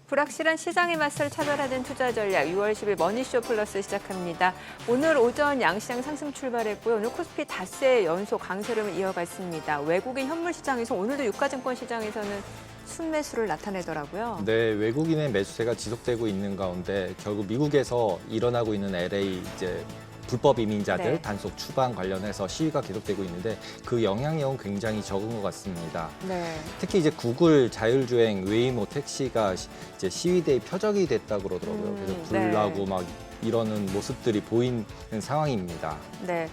불확실한 시장의 맛을 차별화된 투자 전략 6월 10일 머니쇼 플러스 시작합니다. 오늘 오전 양시장 상승 출발했고요. 오늘 코스피 닷새 연속 강세를 이어갔습니다. 외국인 현물 시장에서 오늘도 유가증권 시장에서는 순매수를 나타내더라고요. 네, 외국인의 매수세가 지속되고 있는 가운데 결국 미국에서 일어나고 있는 LA 불법 이민자들 네. 단속 추방 관련해서 시위가 계속되고 있는데 그 영향력은 굉장히 적은 것 같습니다. 네. 특히 이제 구글 자율주행 웨이모 택시가 이제 시위대의 표적이 됐다고 그러더라고요. 그래서 불나고 막 이러는 모습들이 보이는 상황입니다. 네.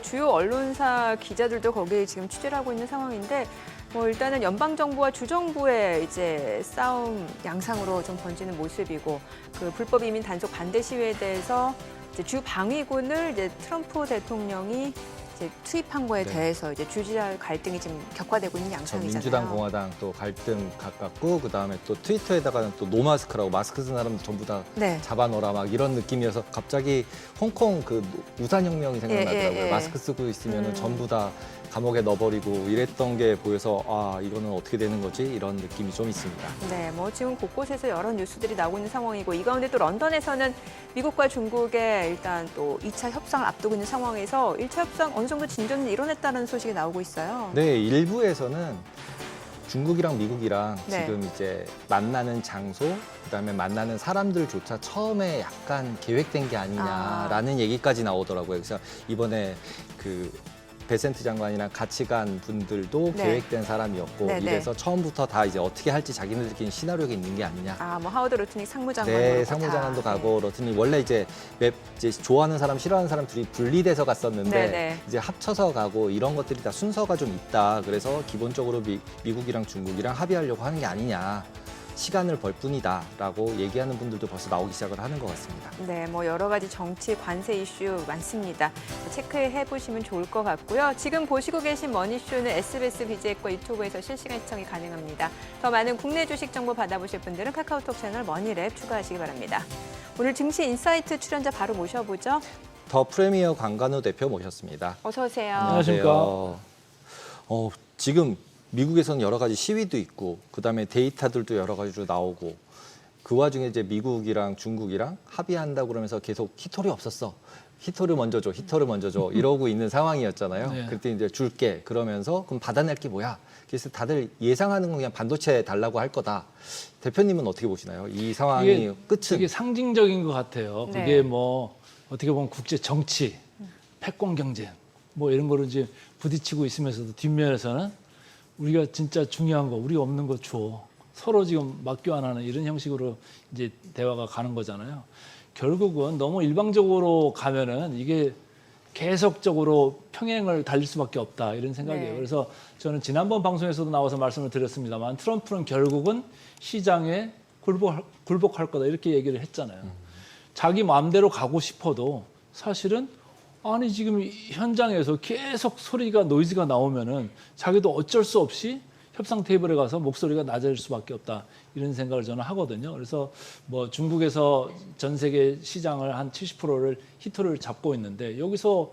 주요 언론사 기자들도 거기에 지금 취재를 하고 있는 상황인데 일단은 연방정부와 주정부의 이제 싸움 양상으로 좀 번지는 모습이고 그 불법 이민 단속 반대 시위에 대해서 이제 주 방위군을 이제 트럼프 대통령이 이제 투입한 거에 대해서 이제 주지자 갈등이 지금 격화되고 있는 양상이잖아요. 민주당, 공화당 또 갈등 가깝고 그다음에 또 트위터에다가는 또 노마스크라고 마스크 쓴 사람들 전부 다 잡아넣어라 막 이런 느낌이어서 갑자기 홍콩 그 우산혁명이 생각나더라고요. 마스크 쓰고 있으면 전부 다 감옥에 넣어버리고 이랬던 게 보여서 아 이거는 어떻게 되는 거지 이런 느낌이 좀 있습니다. 네, 지금 곳곳에서 여러 뉴스들이 나오고 있는 상황이고 이 가운데 또 런던에서는 미국과 중국의 일단 또 2차 협상을 앞두고 있는 상황에서 1차 협상 어느 정도 진전이 일어났다는 소식이 나오고 있어요. 네, 일부에서는 중국이랑 미국이랑 지금 이제 만나는 장소, 그다음에 만나는 사람들조차 처음에 약간 계획된 게 아니냐라는 얘기까지 나오더라고요. 그래서 이번에 그 베센트 장관이랑 같이 간 분들도 계획된 사람이었고 이래서 처음부터 다 이제 어떻게 할지 자기네들끼리 시나리오가 있는 게 아니냐. 하워드 루트닉 상무장관. 네, 상무장관도 가고 러트닉 원래 이제 좋아하는 사람, 싫어하는 사람 둘이 분리돼서 갔었는데 이제 합쳐서 가고 이런 것들이 다 순서가 좀 있다. 그래서 기본적으로 미국이랑 중국이랑 합의하려고 하는 게 아니냐. 시간을 벌 뿐이다라고 얘기하는 분들도 벌써 나오기 시작을 하는 것 같습니다. 네, 여러 가지 정치, 관세 이슈 많습니다. 체크해 보시면 좋을 것 같고요. 지금 보시고 계신 머니쇼는 SBS BJ과 유튜브에서 실시간 시청이 가능합니다. 더 많은 국내 주식 정보 받아보실 분들은 카카오톡 채널 머니랩 추가하시기 바랍니다. 오늘 증시 인사이트 출연자 바로 모셔보죠. 더 프리미어 강간우 대표 모셨습니다. 어서 오세요. 안녕하십니까. 지금 미국에서는 여러 가지 시위도 있고 그다음에 데이터들도 여러 가지로 나오고 그 와중에 이제 미국이랑 중국이랑 합의한다고 그러면서 계속 히토리 없었어. 히토리 먼저 줘. 히토리 먼저 줘. 이러고 있는 상황이었잖아요. 네. 그때 이제 줄게. 그러면서 그럼 받아낼 게 뭐야? 그래서 다들 예상하는 건 그냥 반도체 달라고 할 거다. 대표님은 어떻게 보시나요? 이 상황이 끝은? 이게 상징적인 것 같아요. 그게 어떻게 보면 국제 정치, 패권 경쟁 이런 거를 이제 부딪히고 있으면서도 뒷면에서는 우리가 진짜 중요한 거, 우리 없는 거 줘. 서로 지금 맞교환하는 이런 형식으로 이제 대화가 가는 거잖아요. 결국은 너무 일방적으로 가면은 이게 계속적으로 평행을 달릴 수밖에 없다 이런 생각이에요. 그래서 저는 지난번 방송에서도 나와서 말씀을 드렸습니다만 트럼프는 결국은 시장에 굴복할 거다 이렇게 얘기를 했잖아요. 자기 마음대로 가고 싶어도 사실은 아니 지금 현장에서 계속 소리가 노이즈가 나오면은 자기도 어쩔 수 없이 협상 테이블에 가서 목소리가 낮아질 수밖에 없다 이런 생각을 저는 하거든요. 그래서 중국에서 전 세계 시장을 한 70%를 히토리를 잡고 있는데 여기서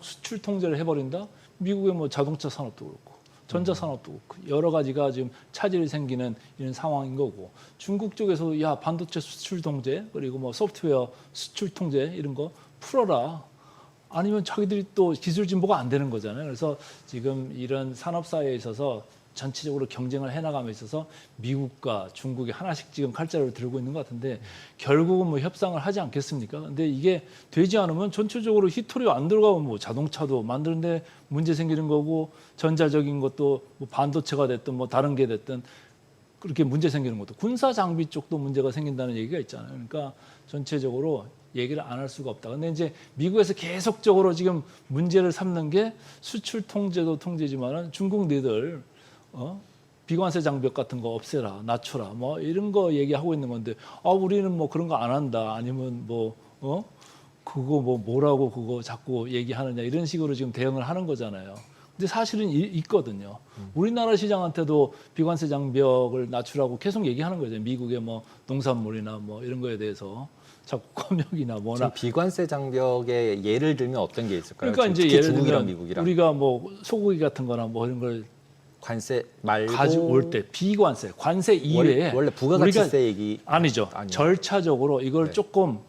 수출 통제를 해버린다? 미국의 자동차 산업도 그렇고 전자 산업도 그렇고 여러 가지가 지금 차질이 생기는 이런 상황인 거고 중국 쪽에서 야 반도체 수출 통제 그리고 소프트웨어 수출 통제 이런 거 풀어라. 아니면 자기들이 또 기술 진보가 안 되는 거잖아요. 그래서 지금 이런 산업사회에 있어서 전체적으로 경쟁을 해나감에 있어서 미국과 중국이 하나씩 지금 칼자루를 들고 있는 것 같은데 결국은 협상을 하지 않겠습니까? 근데 이게 되지 않으면 전체적으로 히토리 안 들어가면 자동차도 만드는데 문제 생기는 거고 전자적인 것도 반도체가 됐든 다른 게 됐든 그렇게 문제 생기는 것도 군사 장비 쪽도 문제가 생긴다는 얘기가 있잖아요. 그러니까 전체적으로 얘기를 안 할 수가 없다. 근데 이제 미국에서 계속적으로 지금 문제를 삼는 게 수출 통제도 통제지만은 중국 니들 비관세 장벽 같은 거 없애라, 낮춰라, 이런 거 얘기하고 있는 건데 우리는 그런 거 안 한다. 아니면 그거 뭐라고 그거 자꾸 얘기하느냐 이런 식으로 지금 대응을 하는 거잖아요. 근데 사실은 있거든요. 우리나라 시장한테도 비관세 장벽을 낮추라고 계속 얘기하는 거죠. 미국의 농산물이나 이런 거에 대해서. 자꾸 검역이나 지금 비관세 장벽에 예를 들면 어떤 게 있을까요? 그러니까 이제 특히 예를 중국이랑 들면 미국이랑. 우리가 소고기 같은 거나 이런 걸 관세 말고 가져올 때 비관세, 관세 이외에 원래 부가가치세 얘기 아니죠. 아니요. 절차적으로 이걸 네. 조금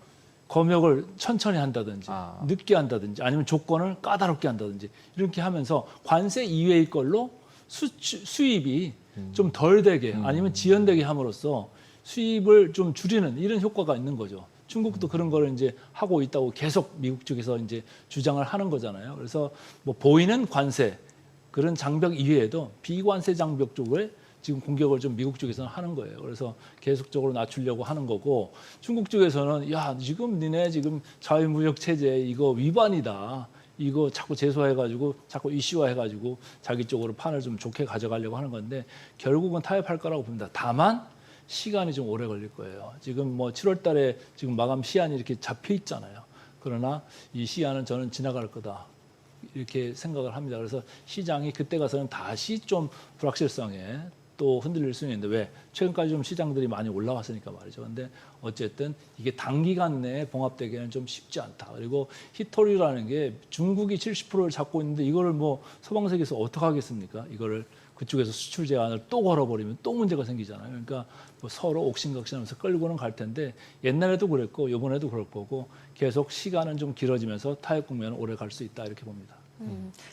검역을 천천히 한다든지 아. 늦게 한다든지 아니면 조건을 까다롭게 한다든지 이렇게 하면서 관세 이외의 걸로 수입이 좀 덜 되게 아니면 지연되게 함으로써 수입을 좀 줄이는 이런 효과가 있는 거죠. 중국도 그런 거를 이제 하고 있다고 계속 미국 쪽에서 이제 주장을 하는 거잖아요. 그래서 뭐 보이는 관세 그런 장벽 이외에도 비관세 장벽 쪽에 지금 공격을 좀 미국 쪽에서는 하는 거예요. 그래서 계속적으로 낮추려고 하는 거고 중국 쪽에서는 야 지금 니네 지금 자유무역 체제 이거 위반이다. 이거 자꾸 제소해가지고 자꾸 이슈화해가지고 자기 쪽으로 판을 좀 좋게 가져가려고 하는 건데 결국은 타협할 거라고 봅니다. 다만 시간이 좀 오래 걸릴 거예요. 지금 뭐 7월 달에 지금 마감 시한이 이렇게 잡혀 있잖아요. 그러나 이 시한은 저는 지나갈 거다. 이렇게 생각을 합니다. 그래서 시장이 그때 가서는 다시 좀 불확실성에 또 흔들릴 수는 있는데 왜? 최근까지 좀 시장들이 많이 올라왔으니까 말이죠. 근데 어쨌든 이게 단기간 내에 봉합되기는 좀 쉽지 않다. 그리고 히토류라는 게 중국이 70%를 잡고 있는데 이거를 뭐 서방 세계에서 어떻게 하겠습니까? 이거를 그쪽에서 수출 제한을 또 걸어버리면 또 문제가 생기잖아요. 그러니까 뭐 서로 옥신각신하면서 끌고는 갈 텐데 옛날에도 그랬고 이번에도 그럴 거고 계속 시간은 좀 길어지면서 타협 국면은 오래 갈 수 있다 이렇게 봅니다.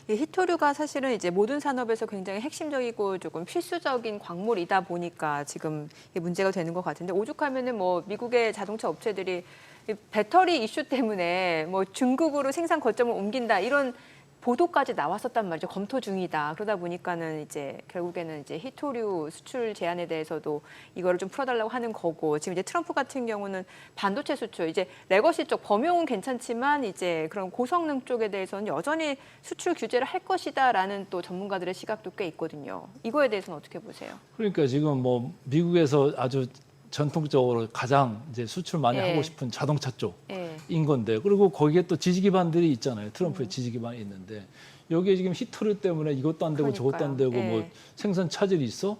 이 히토류가 사실은 이제 모든 산업에서 굉장히 핵심적이고 조금 필수적인 광물이다 보니까 지금 이게 문제가 되는 것 같은데 오죽하면은 뭐 미국의 자동차 업체들이 이 배터리 이슈 때문에 뭐 중국으로 생산 거점을 옮긴다 이런 보도까지 나왔었단 말이죠. 검토 중이다. 그러다 보니까는 이제 결국에는 이제 히토류 수출 제한에 대해서도 이거를 좀 풀어달라고 하는 거고 지금 이제 트럼프 같은 경우는 반도체 수출 이제 레거시 쪽 범용은 괜찮지만 이제 그런 고성능 쪽에 대해서는 여전히 수출 규제를 할 것이다라는 또 전문가들의 시각도 꽤 있거든요. 이거에 대해서는 어떻게 보세요? 그러니까 지금 뭐 미국에서 아주 전통적으로 가장 이제 수출 많이 예. 하고 싶은 자동차 쪽인 예. 건데 그리고 거기에 또 지지 기반들이 있잖아요. 트럼프의 지지 기반이 있는데 여기에 지금 히토류 때문에 이것도 안 되고 저것도 안 되고 그러니까요. 뭐 예. 생산 차질이 있어?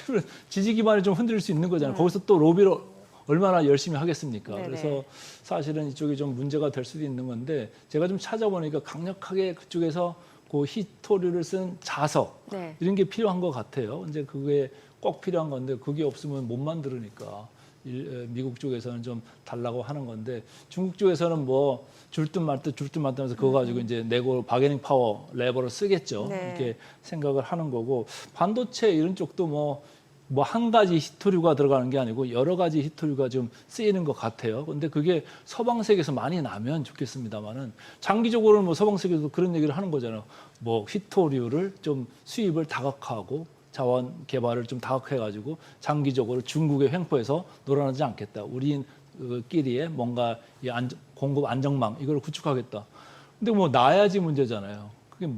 이런 지지 기반이 좀 흔들릴 수 있는 거잖아요. 거기서 또 로비를 얼마나 열심히 하겠습니까? 네네. 그래서 사실은 이쪽이 좀 문제가 될 수도 있는 건데 제가 좀 찾아보니까 강력하게 그쪽에서 그 히토류를 쓴 자석 네. 이런 게 필요한 것 같아요. 이제 그게 꼭 필요한 건데 그게 없으면 못 만들으니까 미국 쪽에서는 좀 달라고 하는 건데 중국 쪽에서는 뭐 줄 듯 말 듯 하면서 그거 가지고 이제 내고 바게닝 파워 레버를 쓰겠죠. 네. 이렇게 생각을 하는 거고 반도체 이런 쪽도 뭐 한 가지 히토류가 들어가는 게 아니고 여러 가지 히토류가 좀 쓰이는 것 같아요. 근데 그게 서방 세계에서 많이 나면 좋겠습니다만은 장기적으로는 뭐 서방 세계도 그런 얘기를 하는 거잖아요. 뭐 히토류를 좀 수입을 다각화하고 자원 개발을 좀 다각화해가지고 장기적으로 중국의 횡포에서 놀아나지 않겠다. 우리끼리의 뭔가 이 공급 안정망 이걸 구축하겠다. 근데 뭐 나야지 문제잖아요. 그게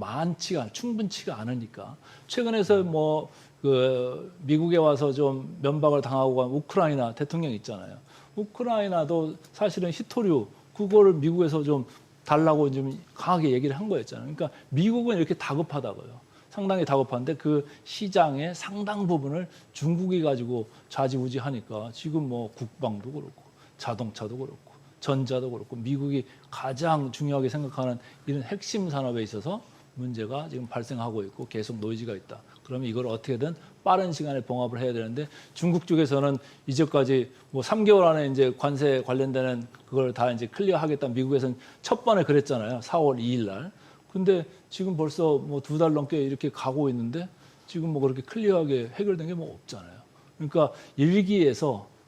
충분치가 않으니까. 최근에서 뭐 그 미국에 와서 좀 면박을 당하고 간 우크라이나 대통령 있잖아요. 우크라이나도 사실은 히토류 그거를 미국에서 좀 달라고 좀 강하게 얘기를 한 거였잖아요. 그러니까 미국은 이렇게 다급하다고요. 상당히 다급한데 그 시장의 상당 부분을 중국이 가지고 좌지우지하니까 지금 뭐 국방도 그렇고 자동차도 그렇고 전자도 그렇고 미국이 가장 중요하게 생각하는 이런 핵심 산업에 있어서 문제가 지금 발생하고 있고 계속 노이즈가 있다. 그러면 이걸 어떻게든 빠른 시간에 봉합을 해야 되는데 중국 쪽에서는 이제까지 뭐 3개월 안에 이제 관세 관련되는 그걸 다 이제 클리어하겠다. 미국에서는 첫 번에 그랬잖아요. 4월 2일 날. 근데 지금 벌써 뭐 2달 넘게 이렇게 가고 있는데 지금 뭐 그렇게 클리어하게 해결된 게 뭐 없잖아요. 그러니까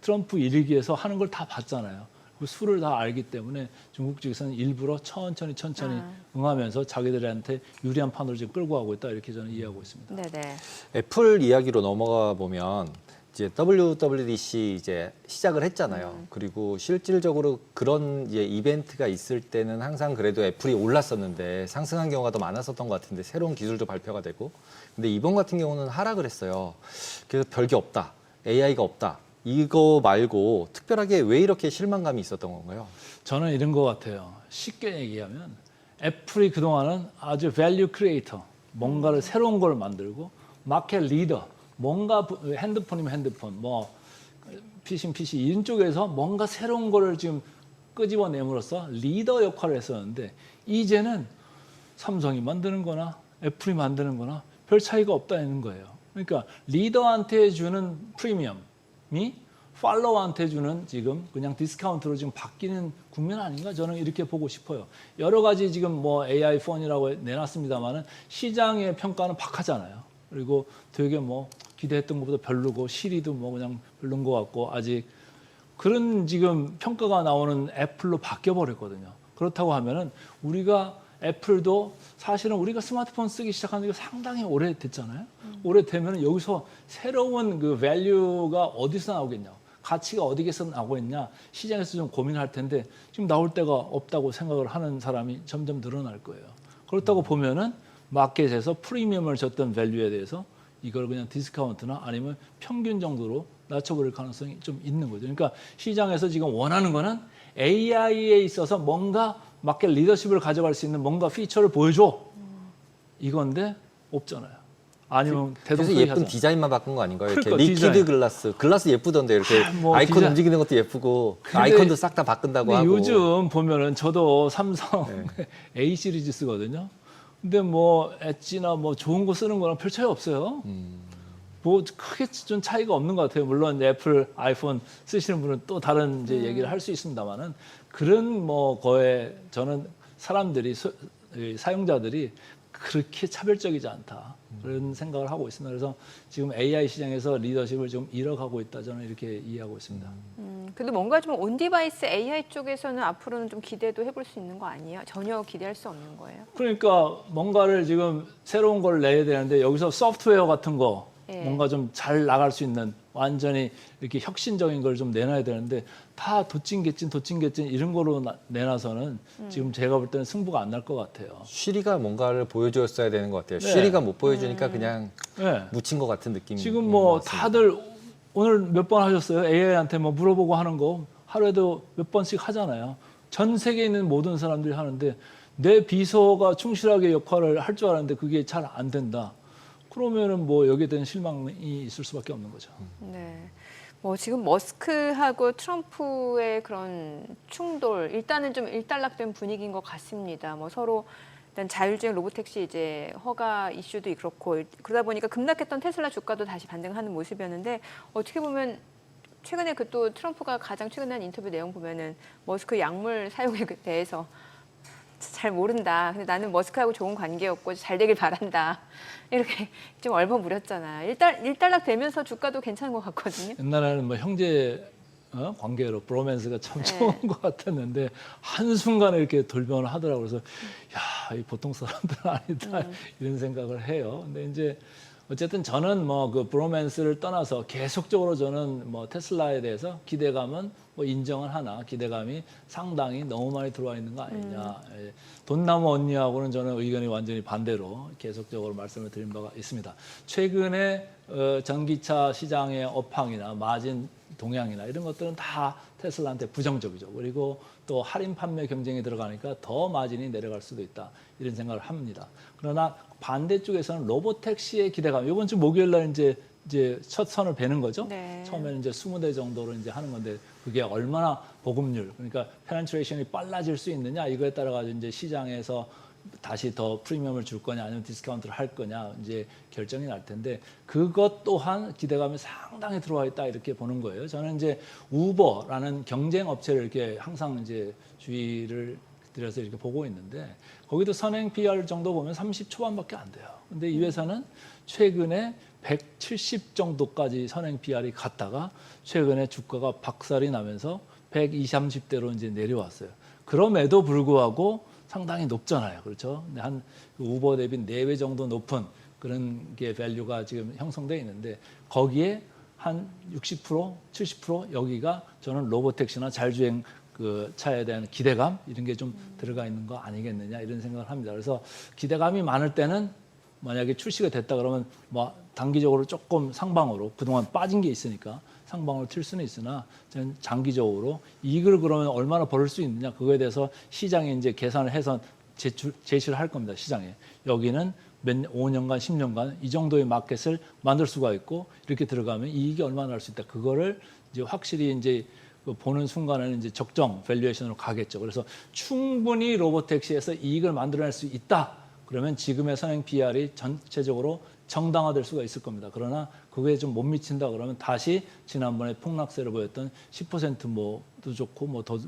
트럼프 1기에서 하는 걸 다 봤잖아요. 그 수를 다 알기 때문에 중국 쪽에서는 일부러 천천히 응하면서 자기들한테 유리한 판으로 지금 끌고 가고 있다 이렇게 저는 이해하고 있습니다. 네네. 애플 이야기로 넘어가 보면 이제 WWDC 이제 시작을 했잖아요. 그리고 실질적으로 그런 이제 이벤트가 있을 때는 항상 그래도 애플이 올랐었는데 상승한 경우가 더 많았었던 것 같은데 새로운 기술도 발표가 되고 근데 이번 같은 경우는 하락을 했어요. 그래서 별게 없다. AI가 없다. 이거 말고 특별하게 왜 이렇게 실망감이 있었던 건가요? 저는 이런 것 같아요. 쉽게 얘기하면 애플이 그동안은 아주 밸류 크리에이터, 뭔가를 새로운 걸 만들고 마켓 리더, 뭔가 핸드폰이면 핸드폰, 뭐 PC면 PC 이런 쪽에서 뭔가 새로운 거를 지금 끄집어내므로써 리더 역할을 했었는데 이제는 삼성이 만드는 거나 애플이 만드는 거나 별 차이가 없다는 거예요. 그러니까 리더한테 주는 프리미엄이 팔로워한테 주는 지금 그냥 디스카운트로 지금 바뀌는 국면 아닌가 저는 이렇게 보고 싶어요. 여러 가지 지금 뭐 AI 폰이라고 내놨습니다만은 시장의 평가는 박하잖아요. 그리고 되게 뭐 기대했던 것보다 별로고 시리도 뭐 그냥 별론 것 같고 아직 그런 지금 평가가 나오는 애플로 바뀌어 버렸거든요. 그렇다고 하면은 우리가 애플도 사실은 우리가 스마트폰 쓰기 시작한 지가 상당히 오래됐잖아요. 오래되면 여기서 새로운 그 밸류가 어디서 나오겠냐, 가치가 어디에서 나오고 있냐, 시장에서 좀 고민할 텐데 지금 나올 데가 없다고 생각을 하는 사람이 점점 늘어날 거예요. 그렇다고 보면은 마켓에서 프리미엄을 줬던 밸류에 대해서 이걸 그냥 디스카운트나 아니면 평균 정도로 낮춰버릴 가능성이 좀 있는 거죠. 그러니까 시장에서 지금 원하는 거는 AI에 있어서 뭔가 마켓 리더십을 가져갈 수 있는 뭔가 피처를 보여줘. 이건데 없잖아요. 아니면 그래서 대동소이 예쁜 하잖아. 디자인만 바꾼 거 아닌가요? 이렇게 그러니까, 리퀴드 디자인. 글라스 예쁘던데 이렇게 뭐 아이콘 디자인. 움직이는 것도 예쁘고 근데- 아이콘도 싹 다 바꾼다고 근데 하고. 요즘 보면은 저도 삼성 A 시리즈 쓰거든요. 근데 뭐 엣지나 뭐 좋은 거 쓰는 거랑 별 차이 없어요. 뭐 크게 좀 차이가 없는 것 같아요. 물론 애플 아이폰 쓰시는 분은 또 다른 이제 얘기를 할 수 있습니다만은 그런 뭐 거에 저는 사람들이 사용자들이 그렇게 차별적이지 않다 그런 생각을 하고 있습니다. 그래서 지금 AI 시장에서 리더십을 좀 잃어가고 있다 저는 이렇게 이해하고 있습니다. 근데 뭔가 좀 온디바이스 AI 쪽에서는 앞으로는 좀 기대도 해볼 수 있는 거 아니에요? 전혀 기대할 수 없는 거예요? 그러니까 뭔가를 지금 새로운 걸 내야 되는데 여기서 소프트웨어 같은 거 예. 뭔가 좀 잘 나갈 수 있는 완전히 이렇게 혁신적인 걸 좀 내놔야 되는데 다 도찐개찐 이런 거로 내놔서는 지금 제가 볼 때는 승부가 안 날 것 같아요. 쉬리가 뭔가를 보여줬어야 되는 것 같아요. 네. 쉬리가 못 보여주니까 그냥 네. 묻힌 것 같은 느낌이. 지금 뭐 다들 오늘 몇 번 하셨어요? AI한테 뭐 물어보고 하는 거 하루에도 몇 번씩 하잖아요. 전 세계에 있는 모든 사람들이 하는데 내 비서가 충실하게 역할을 할 줄 알았는데 그게 잘 안 된다. 그러면은 뭐 여기에 대한 실망이 있을 수밖에 없는 거죠. 네. 뭐 지금 머스크하고 트럼프의 그런 충돌 일단은 좀 일단락된 분위기인 것 같습니다. 뭐 서로 일단 자율주행 로보택시 이제 허가 이슈도 그렇고 그러다 보니까 급락했던 테슬라 주가도 다시 반등하는 모습이었는데 어떻게 보면 최근에 그 또 트럼프가 가장 최근에 한 인터뷰 내용 보면은 머스크 약물 사용에 대해서 잘 모른다. 근데 나는 머스크하고 좋은 관계였고 잘 되길 바란다. 이렇게 좀 얼버무렸잖아. 일단락 되면서 주가도 괜찮은 것 같거든요. 옛날에는 뭐 형제 관계로 브로맨스가 참 좋은 것 같았는데 한순간에 이렇게 돌변을 하더라고요. 그래서 야, 이 보통 사람들은 아니다 이런 생각을 해요. 근데 이제 어쨌든 저는 뭐 그 브로맨스를 떠나서 계속적으로 저는 뭐 테슬라에 대해서 기대감은 뭐 인정을 하나 기대감이 상당히 너무 많이 들어와 있는 거 아니냐. 예. 돈나무 언니하고는 저는 의견이 완전히 반대로 계속적으로 말씀을 드린 바가 있습니다. 최근에 전기차 시장의 업황이나 마진 동향이나 이런 것들은 다 테슬라한테 부정적이죠. 그리고 또 할인 판매 경쟁이 들어가니까 더 마진이 내려갈 수도 있다. 이런 생각을 합니다. 그러나 반대쪽에서는 로보택시의 기대감. 이번 주 목요일 날 이제 첫 선을 베는 거죠. 네. 처음에는 이제 20대 정도로 이제 하는 건데 그게 얼마나 보급률, 그러니까 페네트레이션이 빨라질 수 있느냐 이거에 따라 가지고 이제 시장에서 다시 더 프리미엄을 줄 거냐 아니면 디스카운트를 할 거냐 이제 결정이 날 텐데 그것 또한 기대감이 상당히 들어와 있다 이렇게 보는 거예요. 저는 이제 우버라는 경쟁 업체를 이렇게 항상 이제 주의를 들여서 이렇게 보고 있는데 거기도 선행 PR 정도 보면 30 초반밖에 안 돼요. 근데 이 회사는 최근에 170 정도까지 선행 PR이 갔다가 최근에 주가가 박살이 나면서 120, 30대로 이제 내려왔어요. 그럼에도 불구하고 상당히 높잖아요. 그렇죠? 한 우버 대비 4배 정도 높은 그런 게 밸류가 지금 형성되어 있는데 거기에 한 60%, 70% 여기가 저는 로보택시나 자율주행 그 차에 대한 기대감 이런 게 좀 들어가 있는 거 아니겠느냐 이런 생각을 합니다. 그래서 기대감이 많을 때는 만약에 출시가 됐다 그러면 뭐 단기적으로 조금 상방으로 그동안 빠진 게 있으니까 상방으로 튈 수는 있으나 저는 장기적으로 이익을 그러면 얼마나 벌을 수 있느냐 그거에 대해서 시장에 이제 계산을 해서 제시를 할 겁니다. 시장에 여기는 5년간 10년간 이 정도의 마켓을 만들 수가 있고 이렇게 들어가면 이익이 얼마나 날 수 있다. 그거를 이제 확실히 이제 보는 순간에는 이제 적정 밸류에이션으로 가겠죠. 그래서 충분히 로보택시에서 이익을 만들어낼 수 있다. 그러면 지금의 선행 PR이 전체적으로 정당화될 수가 있을 겁니다. 그러나 그게 좀 못 미친다 그러면 다시 지난번에 폭락세를 보였던 10% 뭐도 좋고 뭐 더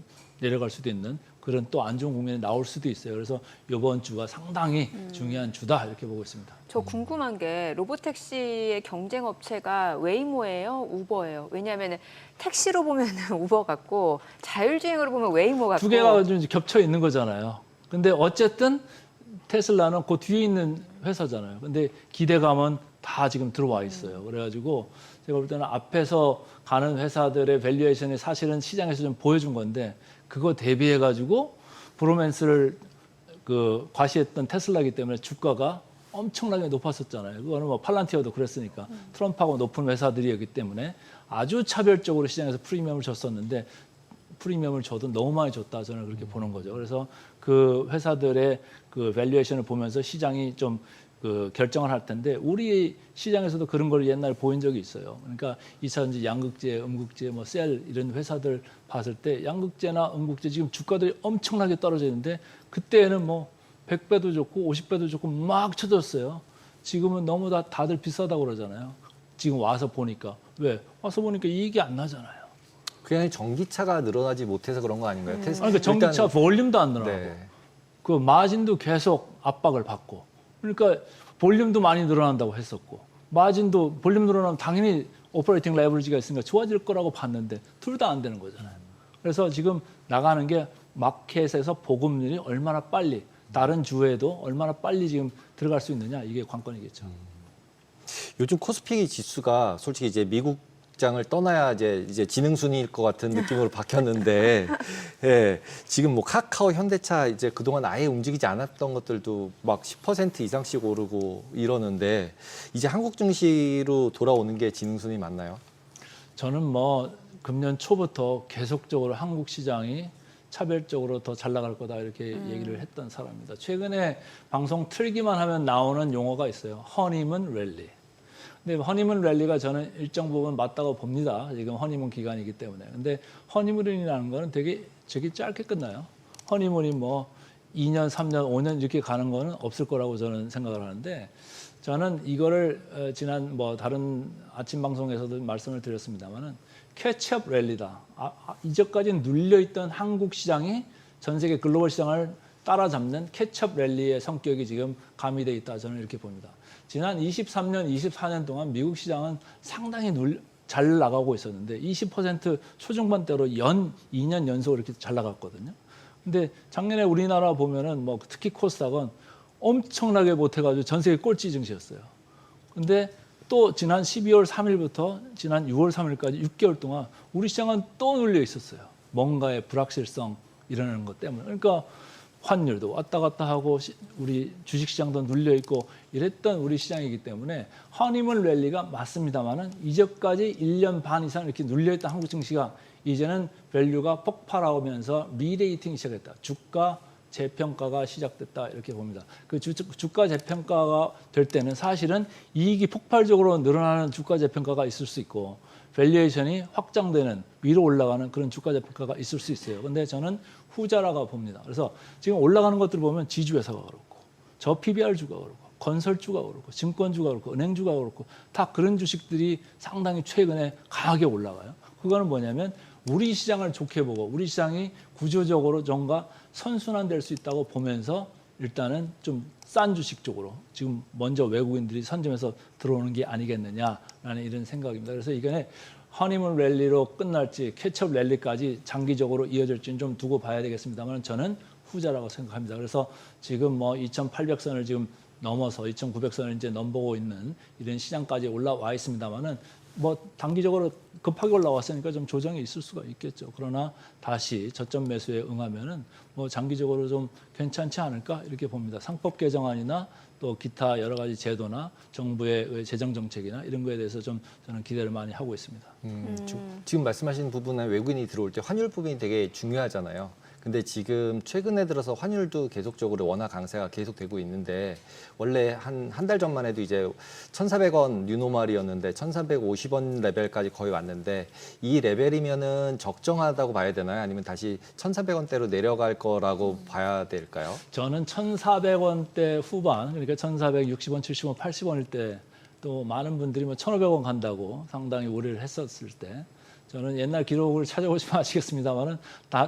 내려갈 수도 있는 그런 또 안 좋은 국면이 나올 수도 있어요. 그래서 이번 주가 상당히 중요한 주다 이렇게 보고 있습니다. 저 궁금한 게 로보택시의 경쟁 업체가 웨이모예요, 우버예요? 왜냐하면 택시로 보면 우버 같고 자율주행으로 보면 웨이모 같고 두 개가 좀 겹쳐 있는 거잖아요. 근데 어쨌든 테슬라는 그 뒤에 있는 회사잖아요. 근데 기대감은 다 지금 들어와 있어요. 그래가지고 제가 볼 때는 앞에서 가는 회사들의 밸류에이션이 사실은 시장에서 좀 보여준 건데 그거 대비해가지고 브로맨스를 그 과시했던 테슬라이기 때문에 주가가 엄청나게 높았었잖아요. 그거는 뭐 팔란티어도 그랬으니까 트럼프하고 높은 회사들이었기 때문에 아주 차별적으로 시장에서 프리미엄을 줬었는데 프리미엄을 줘도 너무 많이 줬다 저는 그렇게 보는 거죠. 그래서 그 회사들의 그 밸류에이션을 보면서 시장이 좀 그 결정을 할 텐데 우리 시장에서도 그런 걸 옛날에 보인 적이 있어요. 그러니까 2차전지 양극재, 음극재, 뭐 셀 이런 회사들 봤을 때 양극재나 음극재 지금 주가들이 엄청나게 떨어져 있는데 그때는 뭐 100배도 좋고 50배도 좋고 막 쳐졌어요. 지금은 너무 다들 비싸다고 그러잖아요. 지금 와서 보니까 왜? 와서 보니까 이익이 안 나잖아요. 그냥 전기차가 늘어나지 못해서 그런 거 아닌가요? 그러니까 전기차 볼륨도 안 늘어나고 네. 그 마진도 계속 압박을 받고 그러니까 볼륨도 많이 늘어난다고 했었고 마진도 볼륨 늘어나면 당연히 오퍼레이팅 레버리지가 있으니까 좋아질 거라고 봤는데 둘 다 안 되는 거잖아요. 그래서 지금 나가는 게 마켓에서 보급률이 얼마나 빨리 다른 주에도 얼마나 빨리 지금 들어갈 수 있느냐 이게 관건이겠죠. 요즘 코스피 지수가 솔직히 이제 미국장을 떠나야 이제 지능순위일 것 같은 느낌으로 바뀌었는데, 예, 지금 뭐 카카오, 현대차 이제 그동안 아예 움직이지 않았던 것들도 막 10% 이상씩 오르고 이러는데 이제 한국 증시로 돌아오는 게 지능순위 맞나요? 저는 뭐 금년 초부터 계속적으로 한국 시장이 차별적으로 더 잘 나갈 거다 이렇게 얘기를 했던 사람입니다. 최근에 방송 틀기만 하면 나오는 용어가 있어요. 허니문 랠리. 근데 허니문 랠리가 저는 일정 부분 맞다고 봅니다. 지금 허니문 기간이기 때문에. 근데 허니문이라는 거는 되게 짧게 끝나요. 허니문이 뭐 2년, 3년, 5년 이렇게 가는 거는 없을 거라고 저는 생각을 하는데 저는 이거를 지난 뭐 다른 아침 방송에서도 말씀을 드렸습니다만은 캐치업 랠리다. 이제까지 눌려있던 한국 시장이 전 세계 글로벌 시장을 따라잡는 캐치업 랠리의 성격이 지금 가미돼 있다. 저는 이렇게 봅니다. 지난 23년, 24년 동안 미국 시장은 상당히 잘 나가고 있었는데 20% 초중반대로 2년 연속으로 이렇게 잘 나갔거든요. 근데 작년에 우리나라 보면은 뭐 특히 코스닥은 엄청나게 못해가지고 전 세계 꼴찌 증시였어요. 근데 또 지난 12월 3일부터 지난 6월 3일까지 6개월 동안 우리 시장은 또 눌려 있었어요. 뭔가의 불확실성 이러는 것 때문에. 그러니까 환율도 왔다 갔다 하고 우리 주식시장도 눌려 있고 이랬던 우리 시장이기 때문에 허니문 랠리가 맞습니다만은 이제까지 1년 반 이상 이렇게 눌려 있던 한국 증시가 이제는 밸류가 폭발하면서 리레이팅이 시작했다. 주가 재평가가 시작됐다 이렇게 봅니다. 그 주가 재평가가 될 때는 사실은 이익이 폭발적으로 늘어나는 주가 재평가가 있을 수 있고 밸류에이션이 확장되는 위로 올라가는 그런 주가 재평가가 있을 수 있어요. 근데 저는 후자라고 봅니다. 그래서 지금 올라가는 것들을 보면 지주회사가 그렇고 저 PBR주가 그렇고 건설주가 그렇고 증권주가 그렇고 은행주가 그렇고 다 그런 주식들이 상당히 최근에 강하게 올라가요. 그거는 뭐냐면 우리 시장을 좋게 보고 우리 시장이 구조적으로 뭔가 선순환될 수 있다고 보면서 일단은 좀 싼 주식 쪽으로 지금 먼저 외국인들이 선점해서 들어오는 게 아니겠느냐라는 이런 생각입니다. 그래서 이게 허니문 랠리로 끝날지 캐치업 랠리까지 장기적으로 이어질지는 좀 두고 봐야 되겠습니다만 저는 후자라고 생각합니다. 그래서 지금 뭐 2,800선을 지금 넘어서 2,900선을 이제 넘보고 있는 이런 시장까지 올라와 있습니다만은 뭐 단기적으로 급하게 올라왔으니까 좀 조정이 있을 수가 있겠죠. 그러나 다시 저점 매수에 응하면은 뭐 장기적으로 좀 괜찮지 않을까 이렇게 봅니다. 상법 개정안이나 또 기타 여러 가지 제도나 정부의 재정 정책이나 이런 거에 대해서 좀 저는 기대를 많이 하고 있습니다. 지금 말씀하신 부분은 외국인이 들어올 때 환율 부분이 되게 중요하잖아요. 근데 지금 최근에 들어서 환율도 계속적으로 원화 강세가 계속되고 있는데 원래 한 달 전만 해도 이제 1,400원 뉴노멀이었는데 1,450원 레벨까지 거의 왔는데 이 레벨이면은 적정하다고 봐야 되나요? 아니면 다시 1,400원대로 내려갈 거라고 봐야 될까요? 저는 1,400원대 후반, 그러니까 1,460원, 70원, 80원일 때 또 많은 분들이 뭐 1,500원 간다고 상당히 우려를 했었을 때 저는 옛날 기록을 찾아보시면 아시겠습니다만은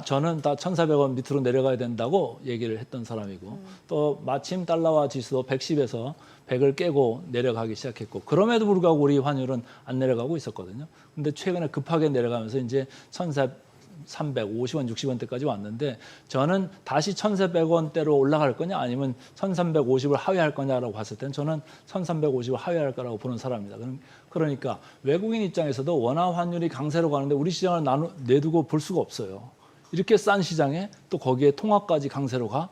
저는 다 1,400원 밑으로 내려가야 된다고 얘기를 했던 사람이고 또 마침 달러화 지수도 110에서 100을 깨고 내려가기 시작했고 그럼에도 불구하고 우리 환율은 안 내려가고 있었거든요. 근데 최근에 급하게 내려가면서 이제 1,350원, 60원대까지 왔는데 저는 다시 1,400원대로 올라갈 거냐 아니면 1,350을 하회할 거냐라고 봤을 때는 저는 1,350을 하회할 거라고 보는 사람입니다. 그러니까 외국인 입장에서도 원화 환율이 강세로 가는데 우리 시장을 내두고 볼 수가 없어요. 이렇게 싼 시장에 또 거기에 통화까지 강세로 가.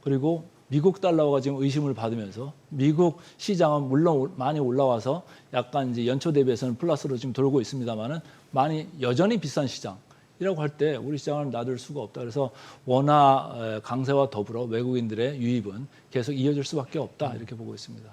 그리고 미국 달러가 지금 의심을 받으면서 미국 시장은 물론 많이 올라와서 약간 이제 연초 대비해서는 플러스로 지금 돌고 있습니다만은 많이 여전히 비싼 시장이라고 할 때 우리 시장을 놔둘 수가 없다. 그래서 원화 강세와 더불어 외국인들의 유입은 계속 이어질 수밖에 없다 이렇게 보고 있습니다.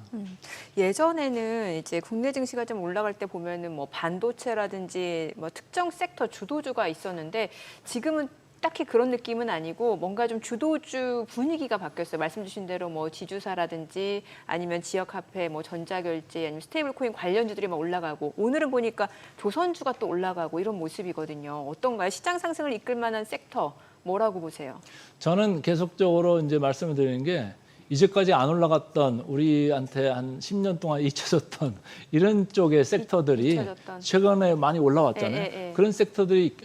예전에는 이제 국내 증시가 좀 올라갈 때 보면은 뭐 반도체라든지 뭐 특정 섹터 주도주가 있었는데 지금은 딱히 그런 느낌은 아니고 뭔가 좀 주도주 분위기가 바뀌었어요. 말씀 주신 대로 뭐 지주사라든지 아니면 지역 화폐, 뭐 전자결제, 아니면 스테이블 코인 관련주들이 막 올라가고 오늘은 보니까 조선주가 또 올라가고 이런 모습이거든요. 어떤가요? 시장 상승을 이끌 만한 섹터 뭐라고 보세요? 저는 계속적으로 이제 말씀을 드리는 게 이제까지 안 올라갔던 우리한테 한 10년 동안 잊혀졌던 이런 쪽의 섹터들이 잊혀졌던. 최근에 많이 올라왔잖아요. 그런 섹터들이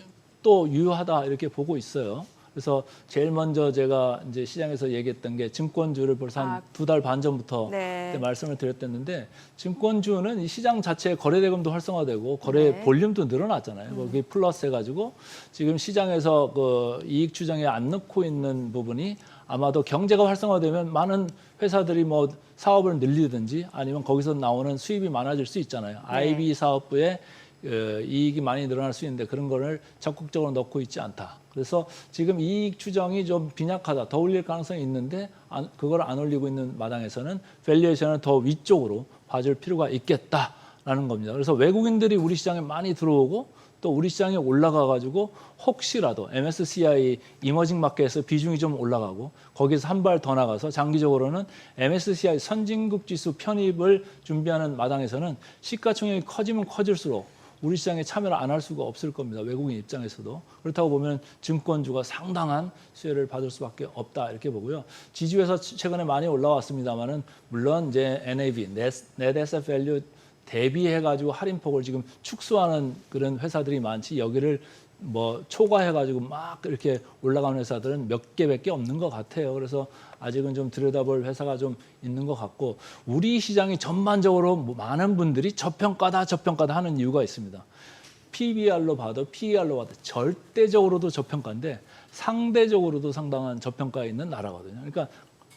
또 유효하다 이렇게 보고 있어요. 그래서 제일 먼저 제가 이제 시장에서 얘기했던 게 증권주를 벌써 한 2달 반 전부터 그때 말씀을 드렸었는데 증권주는 이 시장 자체의 거래 대금도 활성화되고 거래 볼륨도 늘어났잖아요. 거기 플러스 해가지고 지금 시장에서 그 이익 추정에 안 넣고 있는 부분이 아마도 경제가 활성화되면 많은 회사들이 뭐 사업을 늘리든지 아니면 거기서 나오는 수입이 많아질 수 있잖아요. IB 사업부에 이익이 많이 늘어날 수 있는데 그런 거를 적극적으로 넣고 있지 않다. 그래서 지금 이익 추정이 좀 빈약하다. 더 올릴 가능성이 있는데 그걸 안 올리고 있는 마당에서는 밸류에이션을 더 위쪽으로 봐줄 필요가 있겠다라는 겁니다. 그래서 외국인들이 우리 시장에 많이 들어오고 또 우리 시장에 올라가가지고 혹시라도 MSCI 이머징 마켓에서 비중이 좀 올라가고 거기서 한 발 더 나가서 장기적으로는 MSCI 선진국 지수 편입을 준비하는 마당에서는 시가총액이 커지면 커질수록 우리 시장에 참여를 안 할 수가 없을 겁니다. 외국인 입장에서도. 그렇다고 보면 증권주가 상당한 수혜를 받을 수밖에 없다 이렇게 보고요. 지주에서 최근에 많이 올라왔습니다만은 물론 이제 NAV, Net Asset Value 대비해가지고 할인폭을 지금 축소하는 그런 회사들이 많지 여기를 뭐 초과해가지고 막 이렇게 올라가는 회사들은 몇 개밖에 없는 것 같아요. 그래서 아직은 좀 들여다볼 회사가 좀 있는 것 같고 우리 시장이 전반적으로 많은 분들이 저평가다 하는 이유가 있습니다. PBR로 봐도 PER로 봐도 절대적으로도 저평가인데 상대적으로도 상당한 저평가에 있는 나라거든요. 그러니까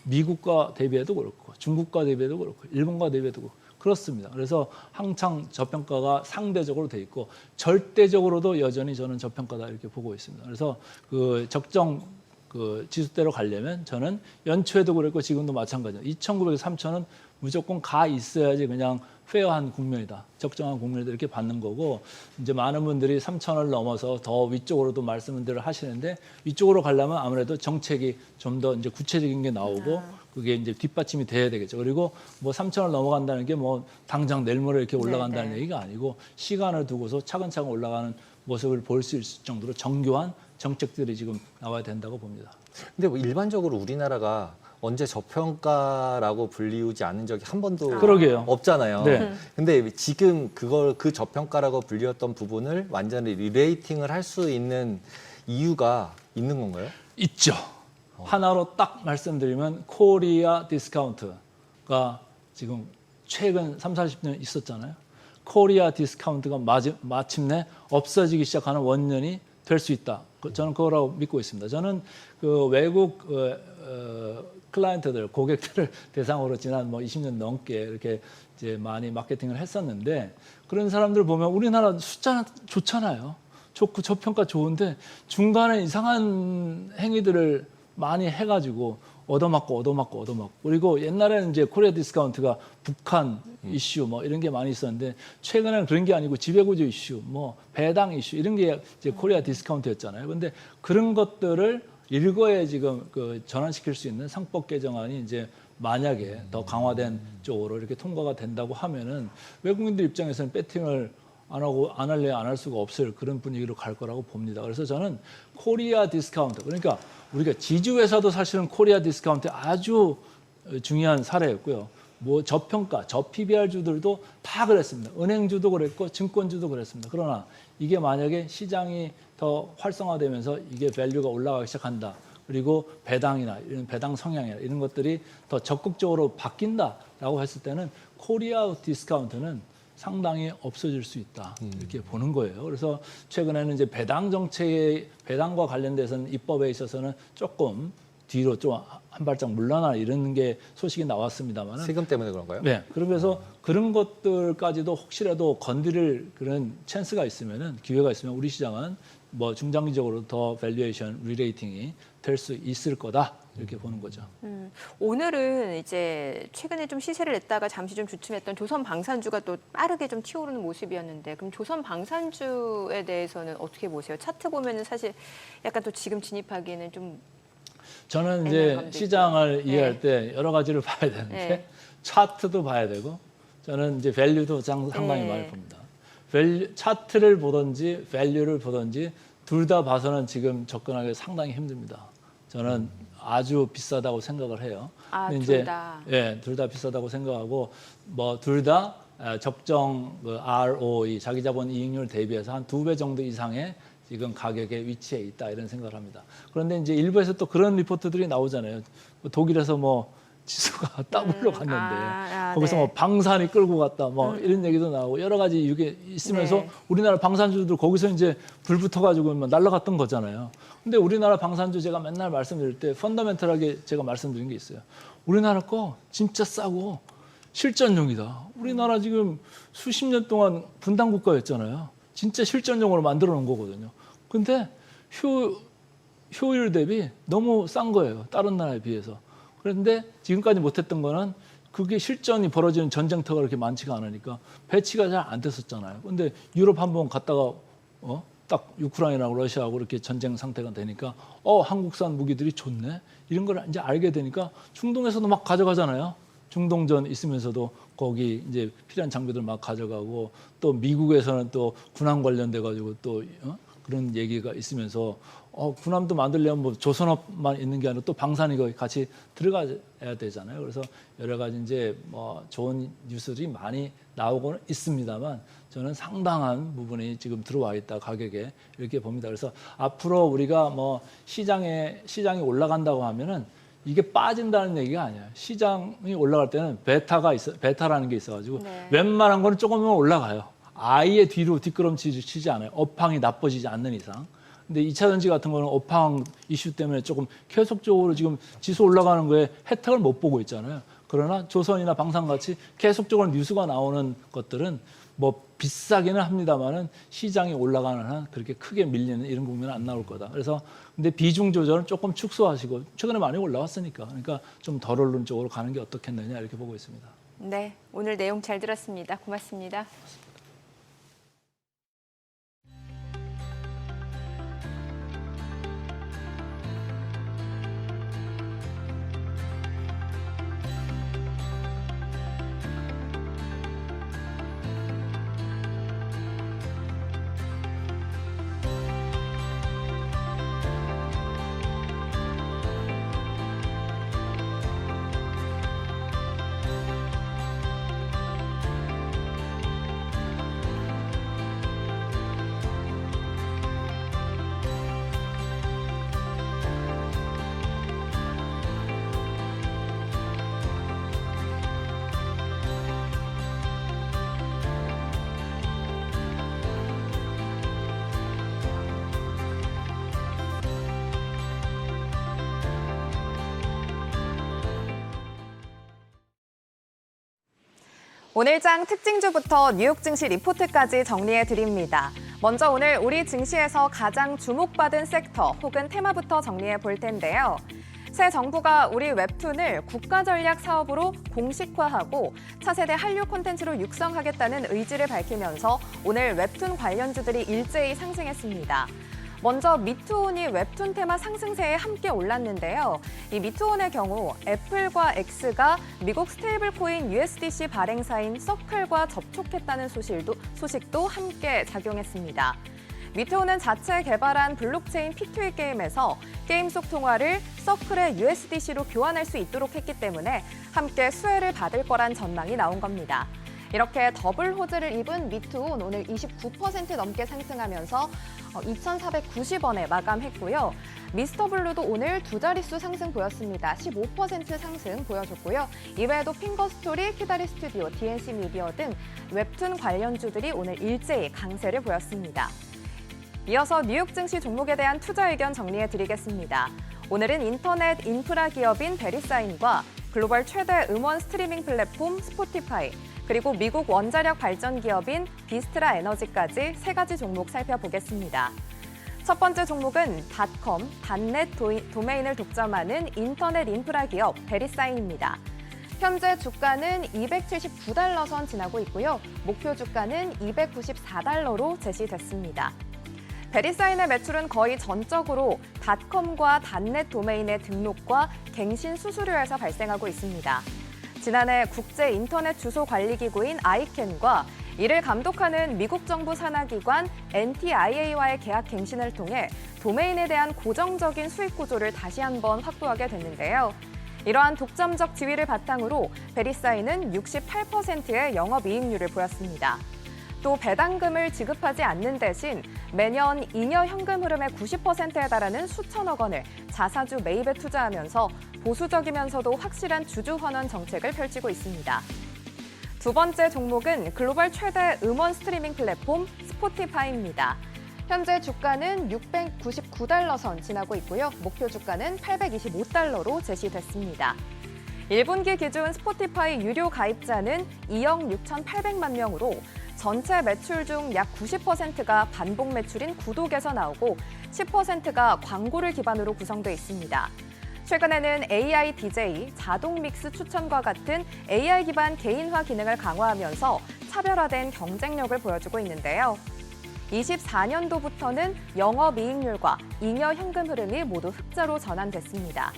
미국과 대비해도 그렇고 중국과 대비해도 그렇고 일본과 대비해도 그렇고 그렇습니다. 그래서 항상 저평가가 상대적으로 돼 있고 절대적으로도 여전히 저는 저평가다 이렇게 보고 있습니다. 그래서 그 적정 그 지수대로 가려면 저는 연초에도 그랬고 지금도 마찬가지예요. 2,900에서 3,000은 무조건 가 있어야지 그냥 페어한 국면이다. 적정한 국면이다 이렇게 받는 거고 이제 많은 분들이 3,000을 넘어서 더 위쪽으로도 말씀을 하시는데 위쪽으로 가려면 아무래도 정책이 좀 더 이제 구체적인 게 나오고 그게 이제 뒷받침이 돼야 되겠죠. 그리고 뭐 3,000을 넘어간다는 게 뭐 당장 내일 모레 이렇게 올라간다는 얘기가 아니고 시간을 두고서 차근차근 올라가는 모습을 볼 수 있을 정도로 정교한 정책들이 지금 나와야 된다고 봅니다. 근데 뭐 일반적으로 우리나라가 언제 저평가라고 불리우지 않은 적이 한 번도 그러게요. 없잖아요. 네. 근데 지금 그 저평가라고 불리웠던 부분을 완전히 리레이팅을 할 수 있는 이유가 있는 건가요? 있죠. 하나로 딱 말씀드리면 코리아 디스카운트가 지금 최근 3, 40년 있었잖아요. 코리아 디스카운트가 마침내 없어지기 시작하는 원년이 될 수 있다. 저는 그거라고 믿고 있습니다. 저는 그 외국 클라이언트들, 고객들을 대상으로 지난 뭐 20년 넘게 이렇게 이제 많이 마케팅을 했었는데 그런 사람들 보면 우리나라 숫자 좋잖아요. 좋고 저평가 좋은데 중간에 이상한 행위들을 많이 해가지고 얻어맞고 그리고 옛날에는 이제 코리아 디스카운트가 북한 이슈 뭐 이런 게 많이 있었는데 최근에는 그런 게 아니고 지배구조 이슈 뭐 배당 이슈 이런 게 이제 코리아 디스카운트였잖아요. 근데 그런 것들을 일거에 지금 그 전환시킬 수 있는 상법 개정안이 이제 만약에 더 강화된 쪽으로 이렇게 통과가 된다고 하면은 외국인들 입장에서는 배팅을 안 하고 안 할래 안 할 수가 없을 그런 분위기로 갈 거라고 봅니다. 그래서 저는 코리아 디스카운트, 그러니까 우리가 지주회사도 사실은 코리아 디스카운트 아주 중요한 사례였고요. 뭐 저평가, 저 PBR주들도 다 그랬습니다. 은행주도 그랬고 증권주도 그랬습니다. 그러나 이게 만약에 시장이 더 활성화되면서 이게 밸류가 올라가기 시작한다. 그리고 배당이나 이런 배당 성향이나 이런 것들이 더 적극적으로 바뀐다라고 했을 때는 코리아 디스카운트는 상당히 없어질 수 있다 이렇게 보는 거예요. 그래서 최근에는 이제 배당 정책의 배당과 관련돼서는 입법에 있어서는 조금 뒤로 좀 한 발짝 물러나 이런 게 소식이 나왔습니다만 세금 때문에 그런가요? 네. 그러면서 그런 것들까지도 혹시라도 건드릴 그런 찬스가 있으면은 기회가 있으면 우리 시장은 뭐 중장기적으로 더 밸류에이션 리레이팅이 될 수 있을 거다 이렇게 보는 거죠. 오늘은 이제 최근에 좀 시세를 냈다가 잠시 좀 주춤했던 조선 방산주가 또 빠르게 좀 튀어오르는 모습이었는데 그럼 조선 방산주에 대해서는 어떻게 보세요? 차트 보면은 사실 약간 또 지금 진입하기에는 좀 저는 이제 시장을 네. 이해할 때 여러 가지를 봐야 되는데 네. 차트도 봐야 되고 저는 이제 밸류도 상당히 네. 많이 봅니다. 차트를 보든지 밸류를 보든지 둘 다 봐서는 지금 접근하기 상당히 힘듭니다. 저는 아주 비싸다고 생각을 해요. 아, 근데 둘 다. 예, 둘 다 비싸다고 생각하고 뭐 둘 다 적정 그 ROE 자기 자본 이익률 대비해서 한 2배 정도 이상의 지금 가격에 위치해 있다 이런 생각을 합니다. 그런데 이제 일부에서 또 그런 리포트들이 나오잖아요. 독일에서 뭐 지수가 더블로 갔는데 거기서 네. 뭐 방산이 끌고 갔다 뭐 이런 얘기도 나오고 여러 가지 이게 있으면서 네. 우리나라 방산주들 거기서 이제 불 붙어가지고 막 날아갔던 거잖아요. 근데 우리나라 방산주 제가 맨날 말씀드릴 때 펀더멘털하게 제가 말씀드린 게 있어요. 우리나라 거 진짜 싸고 실전용이다. 우리나라 지금 수십 년 동안 분단 국가였잖아요. 진짜 실전용으로 만들어 놓은 거거든요. 근데 효율 대비 너무 싼 거예요. 다른 나라에 비해서. 그런데 지금까지 못했던 거는 그게 실전이 벌어지는 전쟁터가 그렇게 많지가 않으니까 배치가 잘 안 됐었잖아요. 근데 유럽 한번 갔다가 딱 우크라이나하고 러시아하고 이렇게 전쟁 상태가 되니까 한국산 무기들이 좋네. 이런 걸 이제 알게 되니까 중동에서도 막 가져가잖아요. 중동전 있으면서도 거기 이제 필요한 장비들 막 가져가고 또 미국에서는 또 군함 관련돼 가지고 또 그런 얘기가 있으면서 군함도 만들려면 뭐 조선업만 있는 게 아니라 또 방산이 거기 같이 들어가야 되잖아요. 그래서 여러 가지 이제 뭐 좋은 뉴스들이 많이 나오고는 있습니다만 저는 상당한 부분이 지금 들어와 있다 가격에 이렇게 봅니다. 그래서 앞으로 우리가 뭐 시장이 올라간다고 하면은 이게 빠진다는 얘기가 아니에요. 시장이 올라갈 때는 베타라는 게 있어가지고 네. 웬만한 거는 조금은 올라가요. 아예 뒤로 뒷걸음치지 않아요. 업황이 나빠지지 않는 이상. 근데 2차 전지 같은 거는 업황 이슈 때문에 조금 계속적으로 지금 지수 올라가는 거에 혜택을 못 보고 있잖아요. 그러나 조선이나 방산같이 계속적으로 뉴스가 나오는 것들은 뭐 비싸기는 합니다만은 시장이 올라가는 한 그렇게 크게 밀리는 이런 국면은 안 나올 거다. 그래서 근데 비중 조절은 조금 축소하시고 최근에 많이 올라왔으니까 그러니까 좀 덜 오른 쪽으로 가는 게 어떻겠느냐 이렇게 보고 있습니다. 네, 오늘 내용 잘 들었습니다. 고맙습니다. 오늘 장 특징주부터 뉴욕 증시 리포트까지 정리해 드립니다. 먼저 오늘 우리 증시에서 가장 주목받은 섹터 혹은 테마부터 정리해 볼 텐데요. 새 정부가 우리 웹툰을 국가전략 사업으로 공식화하고 차세대 한류 콘텐츠로 육성하겠다는 의지를 밝히면서 오늘 웹툰 관련주들이 일제히 상승했습니다. 먼저 미투온이 웹툰 테마 상승세에 함께 올랐는데요. 이 미투온의 경우 애플과 X가 미국 스테이블 코인 USDC 발행사인 서클과 접촉했다는 소식도 함께 작용했습니다. 미투온은 자체 개발한 블록체인 P2E 게임에서 게임 속 통화를 서클의 USDC로 교환할 수 있도록 했기 때문에 함께 수혜를 받을 거란 전망이 나온 겁니다. 이렇게 더블 호재를 입은 미투온 오늘 29% 넘게 상승하면서 2,490원에 마감했고요. 미스터블루도 오늘 두 자릿수 상승 보였습니다. 15% 상승 보여줬고요. 이외에도 핑거스토리, 키다리 스튜디오, DNC 미디어 등 웹툰 관련주들이 오늘 일제히 강세를 보였습니다. 이어서 뉴욕 증시 종목에 대한 투자 의견 정리해드리겠습니다. 오늘은 인터넷 인프라 기업인 베리사인과 글로벌 최대 음원 스트리밍 플랫폼 스포티파이, 그리고 미국 원자력 발전 기업인 비스트라 에너지까지 세 가지 종목 살펴보겠습니다. 첫 번째 종목은 닷컴, 닷넷 도메인을 독점하는 인터넷 인프라 기업 베리사인입니다. 현재 주가는 279달러 선 지나고 있고요. 목표 주가는 294달러로 제시됐습니다. 베리사인의 매출은 거의 전적으로 닷컴과 닷넷 도메인의 등록과 갱신 수수료에서 발생하고 있습니다. 지난해 국제 인터넷 주소 관리 기구인 아이캔과 이를 감독하는 미국 정부 산하기관 NTIA와의 계약 갱신을 통해 도메인에 대한 고정적인 수익 구조를 다시 한번 확보하게 됐는데요. 이러한 독점적 지위를 바탕으로 베리사인은 68%의 영업이익률을 보였습니다. 또 배당금을 지급하지 않는 대신 매년 잉여 현금 흐름의 90%에 달하는 수천억 원을 자사주 매입에 투자하면서 보수적이면서도 확실한 주주 환원 정책을 펼치고 있습니다. 두 번째 종목은 글로벌 최대 음원 스트리밍 플랫폼 스포티파이입니다. 현재 주가는 699달러 선 지나고 있고요. 목표 주가는 825달러로 제시됐습니다. 1분기 기준 스포티파이 유료 가입자는 2억 6,800만 명으로 전체 매출 중 약 90%가 반복 매출인 구독에서 나오고 10%가 광고를 기반으로 구성돼 있습니다. 최근에는 AI DJ, 자동 믹스 추천과 같은 AI 기반 개인화 기능을 강화하면서 차별화된 경쟁력을 보여주고 있는데요. 24년도부터는 영업이익률과 잉여 현금 흐름이 모두 흑자로 전환됐습니다.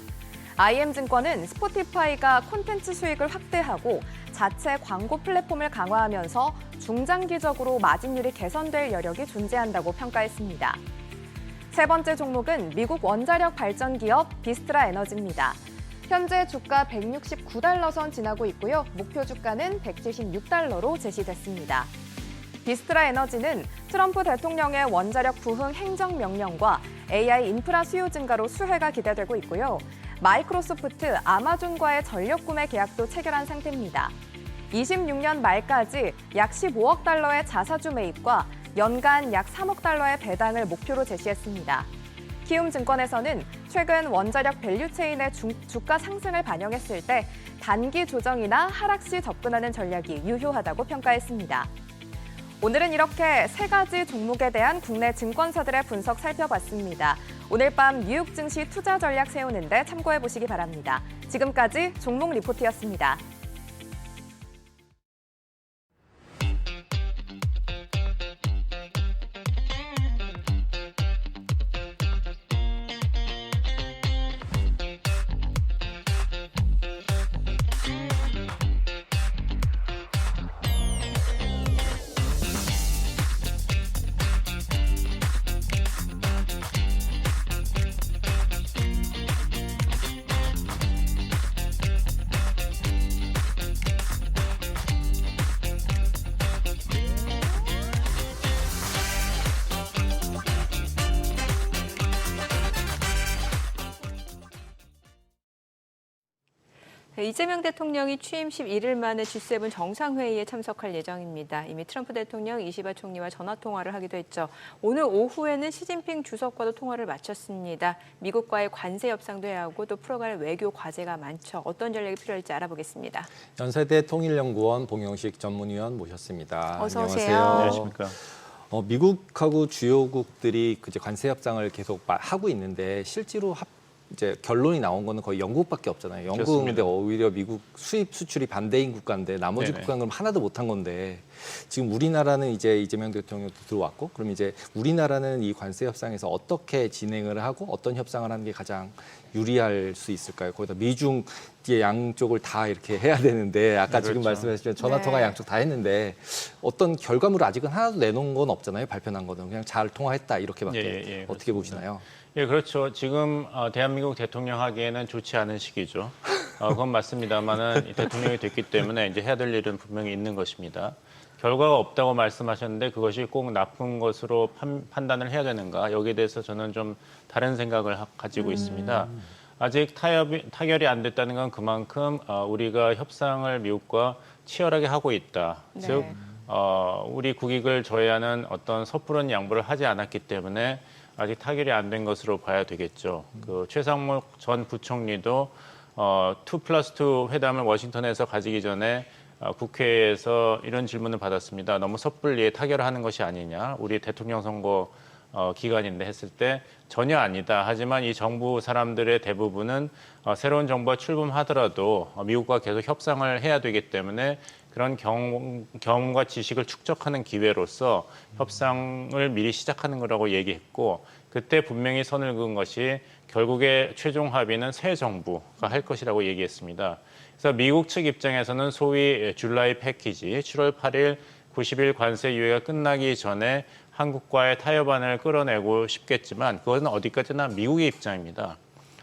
IM증권은 스포티파이가 콘텐츠 수익을 확대하고 자체 광고 플랫폼을 강화하면서 중장기적으로 마진율이 개선될 여력이 존재한다고 평가했습니다. 세 번째 종목은 미국 원자력 발전 기업 비스트라 에너지입니다. 현재 주가 169달러 선 지나고 있고요. 목표 주가는 176달러로 제시됐습니다. 비스트라 에너지는 트럼프 대통령의 원자력 부흥 행정명령과 AI 인프라 수요 증가로 수혜가 기대되고 있고요. 마이크로소프트, 아마존과의 전력 구매 계약도 체결한 상태입니다. 26년 말까지 약 15억 달러의 자사주 매입과 연간 약 3억 달러의 배당을 목표로 제시했습니다. 키움증권에서는 최근 원자력 밸류체인의 주가 상승을 반영했을 때 단기 조정이나 하락 시 접근하는 전략이 유효하다고 평가했습니다. 오늘은 이렇게 세 가지 종목에 대한 국내 증권사들의 분석 살펴봤습니다. 오늘 밤 뉴욕 증시 투자 전략 세우는데 참고해 보시기 바랍니다. 지금까지 종목 리포트였습니다. 이재명 대통령이 취임 11일 만에 G7 정상회의에 참석할 예정입니다. 이미 트럼프 대통령, 이시바 총리와 전화통화를 하기도 했죠. 오늘 오후에는 시진핑 주석과도 통화를 마쳤습니다. 미국과의 관세 협상도 해야 하고 또 풀어갈 외교 과제가 많죠. 어떤 전략이 필요할지 알아보겠습니다. 연세대 통일연구원 봉영식 전문위원 모셨습니다. 어서 오세요. 안녕하십니까. 미국하고 주요국들이 이제 관세 협상을 계속 하고 있는데 실제로 이제 결론이 나온 거는 거의 영국밖에 없잖아요. 영국은 근데 오히려 미국 수입 수출이 반대인 국가인데 나머지 네네. 국가는 그럼 하나도 못한 건데 지금 우리나라는 이제 이재명 대통령도 들어왔고 그럼 이제 우리나라는 이 관세 협상에서 어떻게 진행을 하고 어떤 협상을 하는 게 가장 유리할 수 있을까요? 거기다 미중 뒤에 양쪽을 다 이렇게 해야 되는데 아까 지금 그렇죠. 말씀하신 전화 통화 네. 양쪽 다 했는데 어떤 결과물을 아직은 하나도 내놓은 건 없잖아요. 발표한 거는 그냥 잘 통화했다 이렇게밖에 예, 어떻게 그렇습니다. 보시나요? 예, 그렇죠. 지금 대한민국 대통령 하기에는 좋지 않은 시기죠. 그건 맞습니다만은 대통령이 됐기 때문에 이제 해야 될 일은 분명히 있는 것입니다. 결과가 없다고 말씀하셨는데 그것이 꼭 나쁜 것으로 판단을 해야 되는가? 여기에 대해서 저는 좀 다른 생각을 가지고 있습니다. 아직 타결이 안 됐다는 건 그만큼 우리가 협상을 미국과 치열하게 하고 있다. 네. 즉 우리 국익을 저해하는 어떤 섣부른 양보를 하지 않았기 때문에 아직 타결이 안 된 것으로 봐야 되겠죠. 그 최상목 전 부총리도 2+2 회담을 워싱턴에서 가지기 전에 국회에서 이런 질문을 받았습니다. 너무 섣불리 타결하는 것이 아니냐. 우리 대통령 선거 기간인데 했을 때 전혀 아니다. 하지만 이 정부 사람들의 대부분은 새로운 정부가 출범하더라도 미국과 계속 협상을 해야 되기 때문에 그런 경험과 지식을 축적하는 기회로서 협상을 미리 시작하는 거라고 얘기했고 그때 분명히 선을 그은 것이 결국에 최종 합의는 새 정부가 할 것이라고 얘기했습니다. 그래서 미국 측 입장에서는 소위 줄라이 패키지 7월 8일 90일 관세 유예가 끝나기 전에 한국과의 타협안을 끌어내고 싶겠지만 그것은 어디까지나 미국의 입장입니다.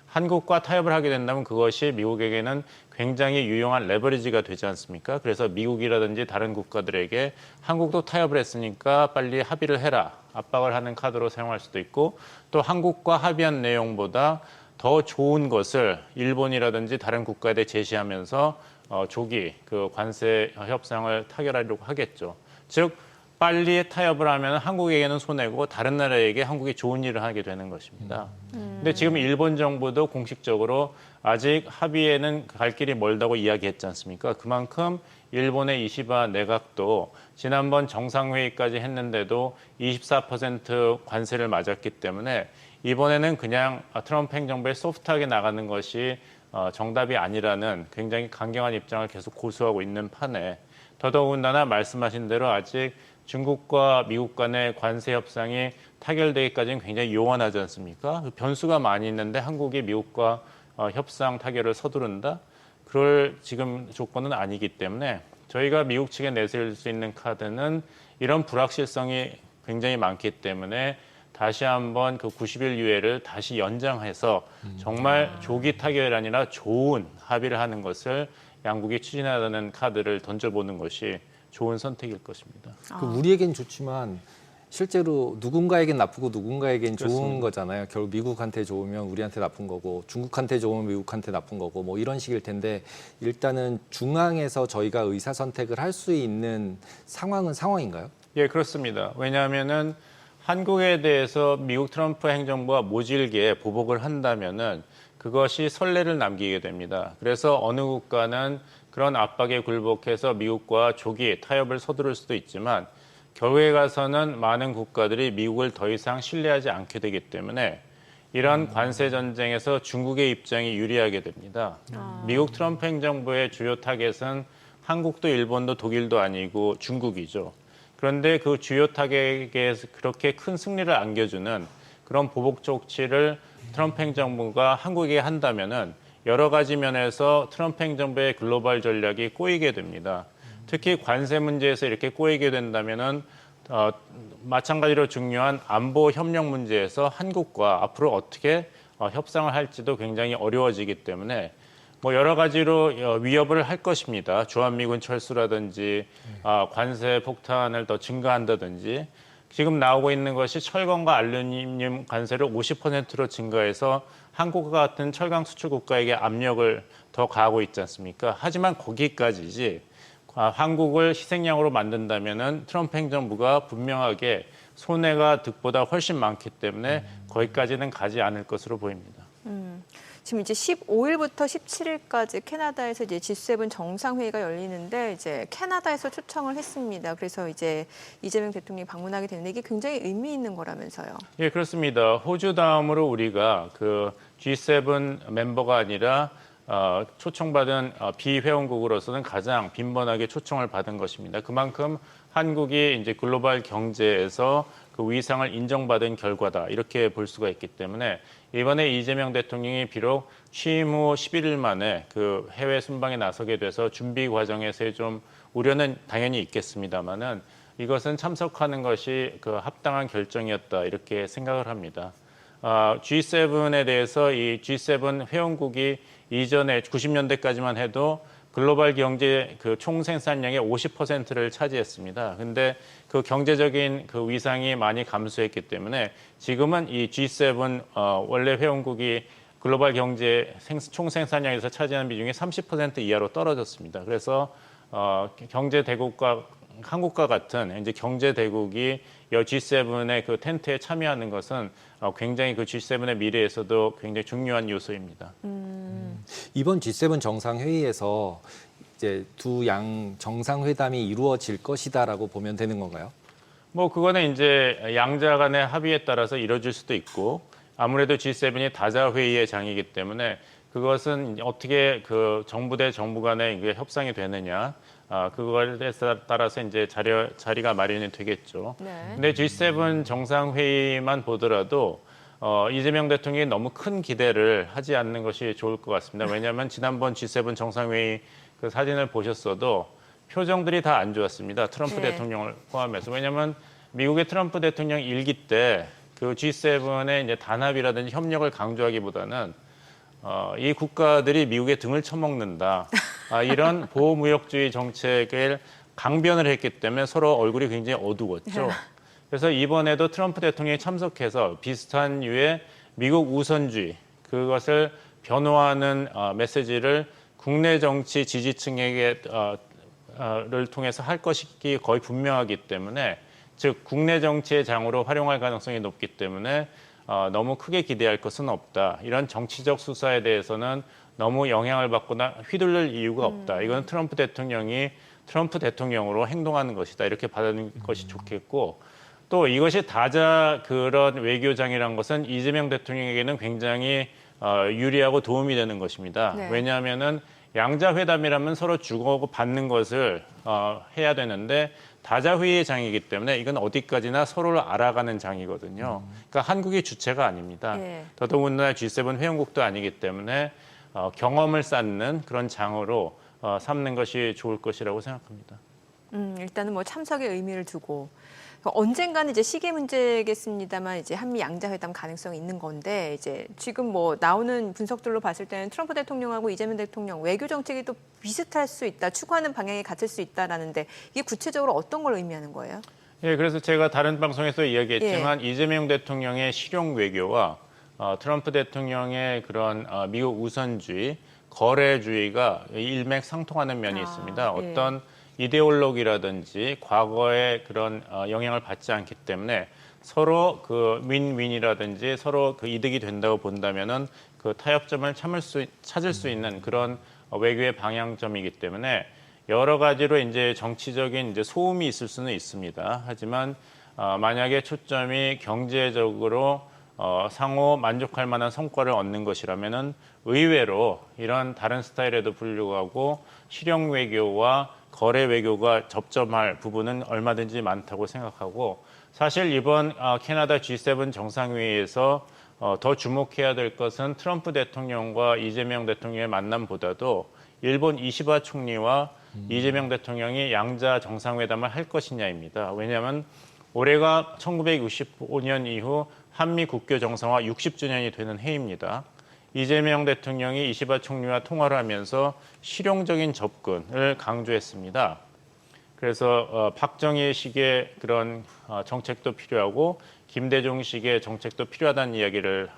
한국과 타협을 하게 된다면 그것이 미국에게는 굉장히 유용한 레버리지가 되지 않습니까? 그래서 미국이라든지 다른 국가들에게 한국도 타협을 했으니까 빨리 합의를 해라. 압박을 하는 카드로 사용할 수도 있고 또 한국과 합의한 내용보다 더 좋은 것을 일본이라든지 다른 국가에 대해 제시하면서 조기 그 관세 협상을 타결하려고 하겠죠. 즉 빨리 타협을 하면 한국에게는 손해고 다른 나라에게 한국이 좋은 일을 하게 되는 것입니다. 근데 지금 일본 정부도 공식적으로 아직 합의에는 갈 길이 멀다고 이야기했지 않습니까? 그만큼 일본의 이시바 내각도 지난번 정상회의까지 했는데도 24% 관세를 맞았기 때문에 이번에는 그냥 트럼프 행정부의 소프트하게 나가는 것이 정답이 아니라는 굉장히 강경한 입장을 계속 고수하고 있는 판에 더더군다나 말씀하신 대로 아직 중국과 미국 간의 관세 협상이 타결되기까지는 굉장히 요원하지 않습니까? 변수가 많이 있는데 한국이 미국과 협상 타결을 서두른다? 그럴 지금 조건은 아니기 때문에 저희가 미국 측에 내세울 수 있는 카드는 이런 불확실성이 굉장히 많기 때문에 다시 한번 그 90일 유예를 다시 연장해서 정말 조기 타결이 아니라 좋은 합의를 하는 것을 양국이 추진하는 카드를 던져보는 것이 좋은 선택일 것입니다. 그 우리에겐 좋지만 실제로 누군가에겐 나쁘고 누군가에겐 좋은 그렇습니다. 거잖아요. 결국 미국한테 좋으면 우리한테 나쁜 거고 중국한테 좋으면 미국한테 나쁜 거고 뭐 이런 식일 텐데 일단은 중앙에서 저희가 의사 선택을 할 수 있는 상황은 상황인가요? 예, 그렇습니다. 왜냐하면은 한국에 대해서 미국 트럼프 행정부가 모질게 보복을 한다면은 그것이 선례를 남기게 됩니다. 그래서 어느 국가는 그런 압박에 굴복해서 미국과 조기 타협을 서두를 수도 있지만 결국에 가서는 많은 국가들이 미국을 더 이상 신뢰하지 않게 되기 때문에 이런 관세 전쟁에서 중국의 입장이 유리하게 됩니다. 미국 트럼프 행정부의 주요 타겟은 한국도 일본도 독일도 아니고 중국이죠. 그런데 그 주요 타겟에서 그렇게 큰 승리를 안겨주는 그런 보복 조치를 트럼프 행정부가 한국에게 한다면은 여러 가지 면에서 트럼프 행정부의 글로벌 전략이 꼬이게 됩니다. 특히 관세 문제에서 이렇게 꼬이게 된다면은 마찬가지로 중요한 안보 협력 문제에서 한국과 앞으로 어떻게 협상을 할지도 굉장히 어려워지기 때문에 뭐 여러 가지로 위협을 할 것입니다. 주한미군 철수라든지 관세 폭탄을 더 증가한다든지 지금 나오고 있는 것이 철강과 알루미늄 관세를 50%로 증가해서 한국과 같은 철강 수출 국가에게 압력을 더 가하고 있지 않습니까? 하지만 거기까지지 한국을 희생양으로 만든다면은 트럼프 행정부가 분명하게 손해가 득보다 훨씬 많기 때문에 거기까지는 가지 않을 것으로 보입니다. 지금 이제 15일부터 17일까지 캐나다에서 이제 G7 정상회의가 열리는데 이제 캐나다에서 초청을 했습니다. 그래서 이제 이재명 대통령이 방문하게 되는데 이게 굉장히 의미 있는 거라면서요. 예, 그렇습니다. 호주 다음으로 우리가 그 G7 멤버가 아니라 초청받은 비회원국으로서는 가장 빈번하게 초청을 받은 것입니다. 그만큼 한국이 이제 글로벌 경제에서 그 위상을 인정받은 결과다 이렇게 볼 수가 있기 때문에 이번에 이재명 대통령이 비록 취임 후 11일 만에 그 해외 순방에 나서게 돼서 준비 과정에서의 좀 우려는 당연히 있겠습니다만은 이것은 참석하는 것이 그 합당한 결정이었다 이렇게 생각을 합니다. G7에 대해서 이 G7 회원국이 이전에 90년대까지만 해도 글로벌 경제 그 총생산량의 50%를 차지했습니다. 근데 그 경제적인 그 위상이 많이 감소했기 때문에 지금은 이 G7 원래 회원국이 글로벌 경제 총생산량에서 차지하는 비중이 30% 이하로 떨어졌습니다. 그래서 경제 대국과 한국과 같은 이제 경제 대국이 이 G7의 그 텐트에 참여하는 것은 굉장히 그 G7의 미래에서도 굉장히 중요한 요소입니다. 이번 G7 정상회의에서 이제 두 양 정상회담이 이루어질 것이다라고 보면 되는 건가요? 뭐 그거는 이제 양자 간의 합의에 따라서 이루어질 수도 있고 아무래도 G7이 다자 회의의 장이기 때문에 그것은 어떻게 그 정부 대 정부 간의 이게 협상이 되느냐 그거에 따라서 이제 자리가 마련이 되겠죠. 네. 근데 G7 정상회의만 보더라도 이재명 대통령이 너무 큰 기대를 하지 않는 것이 좋을 것 같습니다. 왜냐하면 지난번 G7 정상회의 그 사진을 보셨어도 표정들이 다 안 좋았습니다. 트럼프 네. 대통령을 포함해서. 왜냐하면 미국의 트럼프 대통령 일기 때 그 G7의 이제 단합이라든지 협력을 강조하기보다는 이 국가들이 미국의 등을 쳐먹는다. 이런 보호무역주의 정책을 강변을 했기 때문에 서로 얼굴이 굉장히 어두웠죠. 그래서 이번에도 트럼프 대통령이 참석해서 비슷한 유의 미국 우선주의, 그것을 변호하는 메시지를 국내 정치 지지층에게 를 통해서 할 것이 거의 분명하기 때문에 즉 국내 정치의 장으로 활용할 가능성이 높기 때문에 너무 크게 기대할 것은 없다. 이런 정치적 수사에 대해서는 너무 영향을 받거나 휘둘릴 이유가 없다. 이건 트럼프 대통령이 트럼프 대통령으로 행동하는 것이다. 이렇게 받아들이는 것이 좋겠고 또 이것이 다자 그런 외교장이라는 것은 이재명 대통령에게는 굉장히 유리하고 도움이 되는 것입니다. 네. 왜냐하면은 양자회담이라면 서로 주고 받는 것을 해야 되는데 다자회의의 장이기 때문에 이건 어디까지나 서로를 알아가는 장이거든요. 그러니까 한국이 주체가 아닙니다. 예. 더더군다나 G7 회원국도 아니기 때문에 경험을 쌓는 그런 장으로 삼는 것이 좋을 것이라고 생각합니다. 일단은 뭐 참석의 의미를 두고 언젠가는 이제 시기 문제겠습니다만 이제 한미 양자회담 가능성이 있는 건데 이제 지금 뭐 나오는 분석들로 봤을 때는 트럼프 대통령하고 이재명 대통령 외교 정책이 또 비슷할 수 있다, 추구하는 방향이 같을 수 있다라는데 이게 구체적으로 어떤 걸 의미하는 거예요? 예, 그래서 제가 다른 방송에서 이야기했지만 이재명 대통령의 실용 외교와 트럼프 대통령의 그런 미국 우선주의, 거래주의가 일맥상통하는 면이 있습니다. 어떤 이데올로기라든지 과거의 그런 영향을 받지 않기 때문에 서로 그 윈윈이라든지 서로 그 이득이 된다고 본다면은 그 타협점을 찾을 수 있는 그런 외교의 방향점이기 때문에 여러 가지로 이제 정치적인 이제 소음이 있을 수는 있습니다. 하지만 만약에 초점이 경제적으로 상호 만족할 만한 성과를 얻는 것이라면은 의외로 이런 다른 스타일에도 불구하고 실용 외교와 거래 외교가 접점할 부분은 얼마든지 많다고 생각하고 사실 이번 캐나다 G7 정상회의에서 더 주목해야 될 것은 트럼프 대통령과 이재명 대통령의 만남보다도 일본 이시바 총리와 이재명 대통령이 양자 정상회담을 할 것이냐입니다. 왜냐하면 올해가 1965년 이후 한미 국교 정상화 60주년이 되는 해입니다. 이재명 대통령이 이시바 총리와 통화를 하면서 실용적인 접근을 강조했습니다. 그래서 박정희식의 그런 정책도 필요하고 김대중식의 정책도 필요하다는 이야기를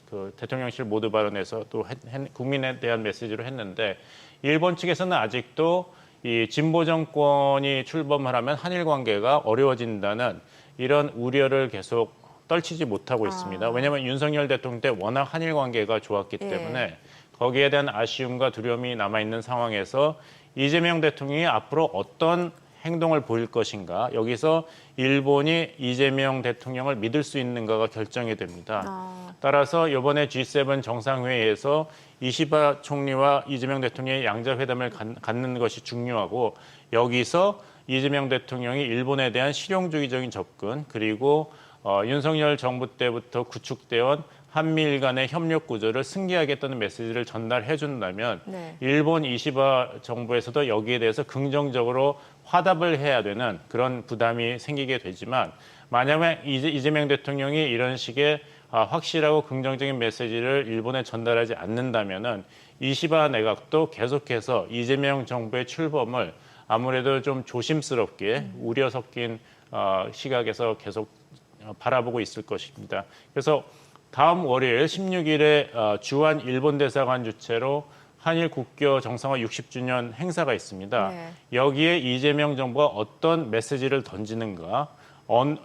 그 대통령실 모두 발언에서 또 국민에 대한 메시지로 했는데 일본 측에서는 아직도 이 진보 정권이 출범을 하면 한일 관계가 어려워진다는 이런 우려를 계속 떨치지 못하고 있습니다. 왜냐하면 윤석열 대통령 때 워낙 한일 관계가 좋았기 때문에 거기에 대한 아쉬움과 두려움이 남아있는 상황에서 이재명 대통령이 앞으로 어떤 행동을 보일 것인가, 여기서 일본이 이재명 대통령을 믿을 수 있는가가 결정이 됩니다. 따라서 이번에 G7 정상회의에서 이시바 총리와 이재명 대통령의 양자회담을 갖는 것이 중요하고, 여기서 이재명 대통령이 일본에 대한 실용주의적인 접근, 그리고 윤석열 정부 때부터 구축되어 한미일 간의 협력 구조를 승계하겠다는 메시지를 전달해 준다면 일본 이시바 정부에서도 여기에 대해서 긍정적으로 화답을 해야 되는 그런 부담이 생기게 되지만, 만약에 이재명 대통령이 이런 식의 확실하고 긍정적인 메시지를 일본에 전달하지 않는다면은 이시바 내각도 계속해서 이재명 정부의 출범을 아무래도 좀 조심스럽게 우려 섞인 시각에서 계속 바라보고 있을 것입니다. 그래서 다음 월요일 16일에 주한 일본 대사관 주최로 한일 국교 정상화 60주년 행사가 있습니다. 여기에 이재명 정부가 어떤 메시지를 던지는가,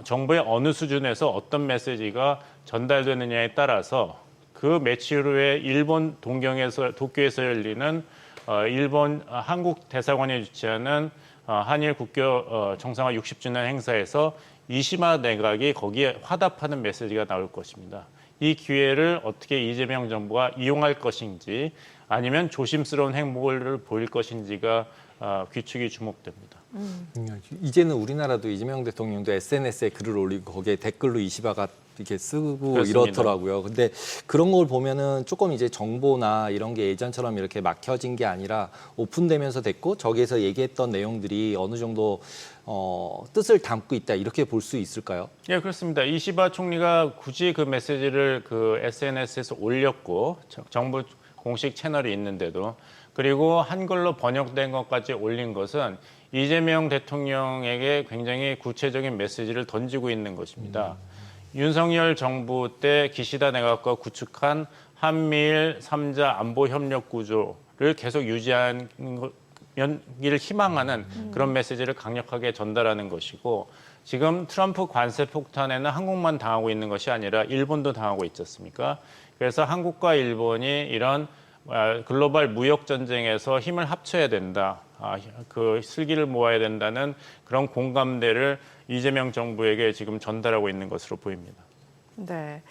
정부의 어느 수준에서 어떤 메시지가 전달되느냐에 따라서 그 며칠 후에 일본 도쿄에서 열리는 일본 한국 대사관이 주최하는 한일 국교 정상화 60주년 행사에서 이시마 내각이 거기에 화답하는 메시지가 나올 것입니다. 이 기회를 어떻게 이재명 정부가 이용할 것인지, 아니면 조심스러운 행보를 보일 것인지가 귀축이 주목됩니다. 이제는 우리나라도 이재명 대통령도 SNS에 글을 올리고 거기에 댓글로 이시바가 이렇게 쓰고 그렇습니다. 이렇더라고요. 근데 그런 걸 보면은 조금 이제 정보나 이런 게 예전처럼 이렇게 막혀진 게 아니라 오픈되면서 됐고, 저기에서 얘기했던 내용들이 어느 정도 뜻을 담고 있다, 이렇게 볼 수 있을까요? 예, 그렇습니다. 이시바 총리가 굳이 그 메시지를 그 SNS에서 올렸고, 정부 공식 채널이 있는데도, 그리고 한글로 번역된 것까지 올린 것은 이재명 대통령에게 굉장히 구체적인 메시지를 던지고 있는 것입니다. 윤석열 정부 때 기시다 내각과 구축한 한미일 3자 안보 협력 구조를 계속 유지하기를 희망하는 그런 메시지를 강력하게 전달하는 것이고, 지금 트럼프 관세 폭탄에는 한국만 당하고 있는 것이 아니라 일본도 당하고 있지 않습니까? 그래서 한국과 일본이 이런 글로벌 무역 전쟁에서 힘을 합쳐야 된다, 그 슬기를 모아야 된다는 그런 공감대를 이재명 정부에게 지금 전달하고 있는 것으로 보입니다. 네,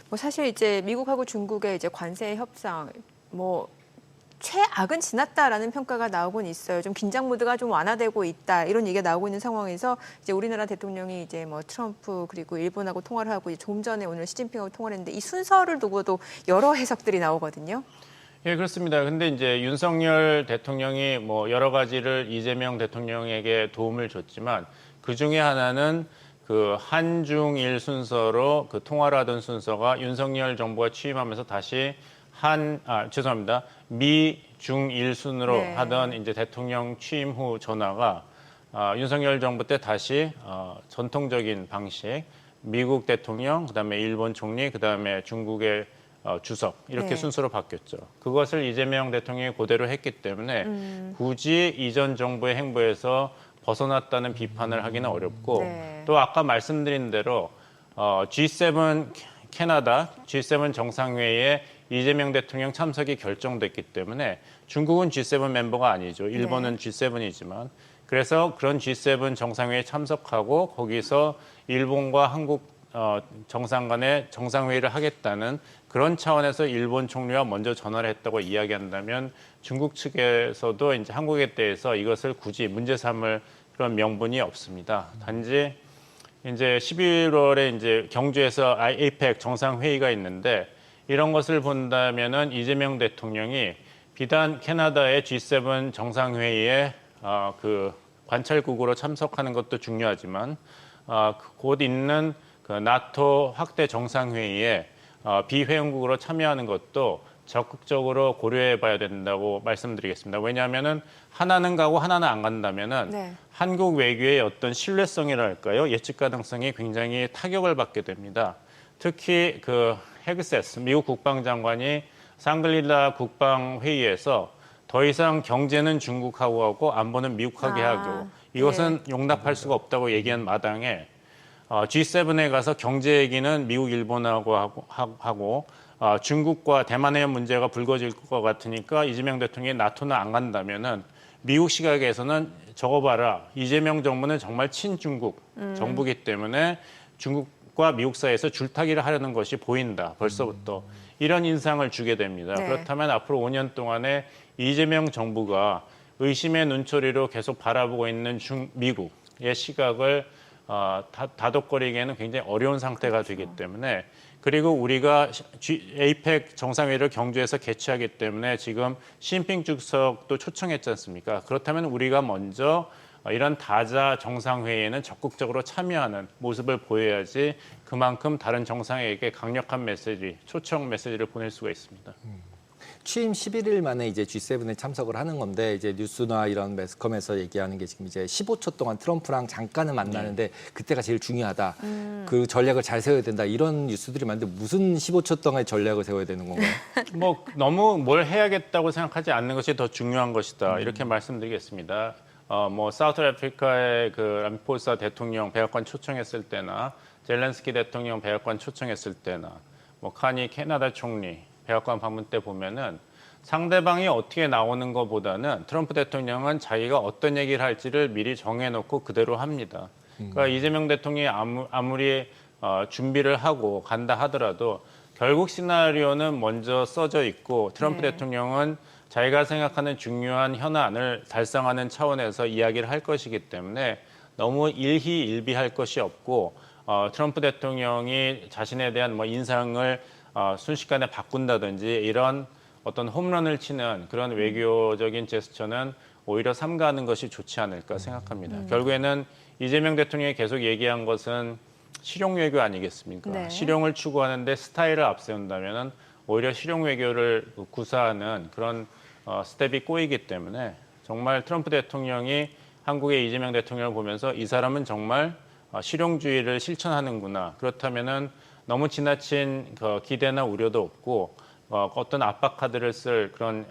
뭐 사실 이제 미국하고 중국의 이제 관세 협상, 뭐 최악은 지났다라는 평가가 나오곤 있어요. 좀 긴장 모드가 좀 완화되고 있다, 이런 얘기가 나오고 있는 상황에서 이제 우리나라 대통령이 이제 뭐 트럼프 그리고 일본하고 통화를 하고, 이제 조금 전에 오늘 시진핑하고 통화를 했는데, 이 순서를 두고도 여러 해석들이 나오거든요. 예, 그렇습니다. 근데 이제 윤석열 대통령이 뭐 여러 가지를 이재명 대통령에게 도움을 줬지만, 그 중에 하나는 그 한중일 순서로 그 통화를 하던 순서가 윤석열 정부가 취임하면서 다시 미중일 순으로 하던 이제 대통령 취임 후 전화가 윤석열 정부 때 다시 전통적인 방식, 미국 대통령, 그다음에 일본 총리, 그다음에 중국의 주석, 이렇게 순서로 바뀌었죠. 그것을 이재명 대통령이 그대로 했기 때문에 굳이 이전 정부의 행보에서 벗어났다는 비판을 하기는 어렵고, 또 아까 말씀드린 대로 G7 캐나다 G7 정상회의에 이재명 대통령 참석이 결정됐기 때문에, 중국은 G7 멤버가 아니죠. 일본은 G7이지만, 그래서 그런 G7 정상회의에 참석하고 거기서 일본과 한국 정상 간의 정상회의를 하겠다는 그런 차원에서 일본 총리와 먼저 전화를 했다고 이야기한다면, 중국 측에서도 이제 한국에 대해서 이것을 굳이 문제 삼을 그런 명분이 없습니다. 단지 이제 11월에 이제 경주에서 APEC 정상회의가 있는데, 이런 것을 본다면은 이재명 대통령이 비단 캐나다의 G7 정상회의에 그 관찰국으로 참석하는 것도 중요하지만, 곧 있는 그 나토 확대 정상회의에 비회원국으로 참여하는 것도 적극적으로 고려해 봐야 된다고 말씀드리겠습니다. 왜냐하면은 하나는 가고 하나는 안 간다면은 한국 외교의 어떤 신뢰성이랄까요? 예측 가능성이 굉장히 타격을 받게 됩니다. 특히 그 헤그세스 미국 국방장관이 샹글리라 국방회의에서 더 이상 경제는 중국하고 하고 안보는 미국하게 하고, 이것은 용납할 수가 없다고 얘기한 마당에 G7에 가서 경제 얘기는 미국, 일본하고 하고 중국과 대만의 문제가 불거질 것 같으니까 이재명 대통령이 나토는 안 간다면은 미국 시각에서는 저거 봐라. 이재명 정부는 정말 친중국 정부기 때문에 중국과 미국 사이에서 줄타기를 하려는 것이 보인다. 벌써부터. 이런 인상을 주게 됩니다. 네. 그렇다면 앞으로 5년 동안에 이재명 정부가 의심의 눈초리로 계속 바라보고 있는 미국의 시각을 다독거리기에는 굉장히 어려운 상태가 되기 때문에 그리고 우리가 APEC 정상회의를 경주에서 개최하기 때문에 지금 시진핑 주석도 초청했지 않습니까? 그렇다면 우리가 먼저 이런 다자 정상회의에는 적극적으로 참여하는 모습을 보여야지 그만큼 다른 정상회의에게 강력한 메시지, 초청 메시지를 보낼 수가 있습니다. 취임 11일 만에 이제 G7에 참석을 하는 건데 이제 뉴스나 이런 매스컴에서 얘기하는 게 지금 이제 15초 동안 트럼프랑 잠깐은 만나는데 그때가 제일 중요하다. 그 전략을 잘 세워야 된다. 이런 뉴스들이 많은데 무슨 15초 동안의 전략을 세워야 되는 건가요? 뭐 너무 뭘 해야겠다고 생각하지 않는 것이 더 중요한 것이다. 이렇게 말씀드리겠습니다. 뭐 사우스 아프리카의 그 람포사 대통령 백악관 초청했을 때나 젤렌스키 대통령 백악관 초청했을 때나 뭐 카니 캐나다 총리 백악관 방문 때 보면은 상대방이 어떻게 나오는 것보다는 트럼프 대통령은 자기가 어떤 얘기를 할지를 미리 정해놓고 그대로 합니다. 그러니까 이재명 대통령이 아무리 준비를 하고 간다 하더라도 결국 시나리오는 먼저 써져 있고 트럼프 대통령은 자기가 생각하는 중요한 현안을 달성하는 차원에서 이야기를 할 것이기 때문에 너무 일희일비할 것이 없고 트럼프 대통령이 자신에 대한 뭐 인상을 순식간에 바꾼다든지 이런 어떤 홈런을 치는 그런 외교적인 제스처는 오히려 삼가하는 것이 좋지 않을까 생각합니다. 결국에는 이재명 대통령이 계속 얘기한 것은 실용 외교 아니겠습니까? 네. 실용을 추구하는데 스타일을 앞세운다면 오히려 실용 외교를 구사하는 그런 스텝이 꼬이기 때문에 정말 트럼프 대통령이 한국의 이재명 대통령을 보면서 이 사람은 정말 실용주의를 실천하는구나. 그렇다면은 너무 지나친 기대나 우려도 없고 어떤 압박 카드를 쓸 그런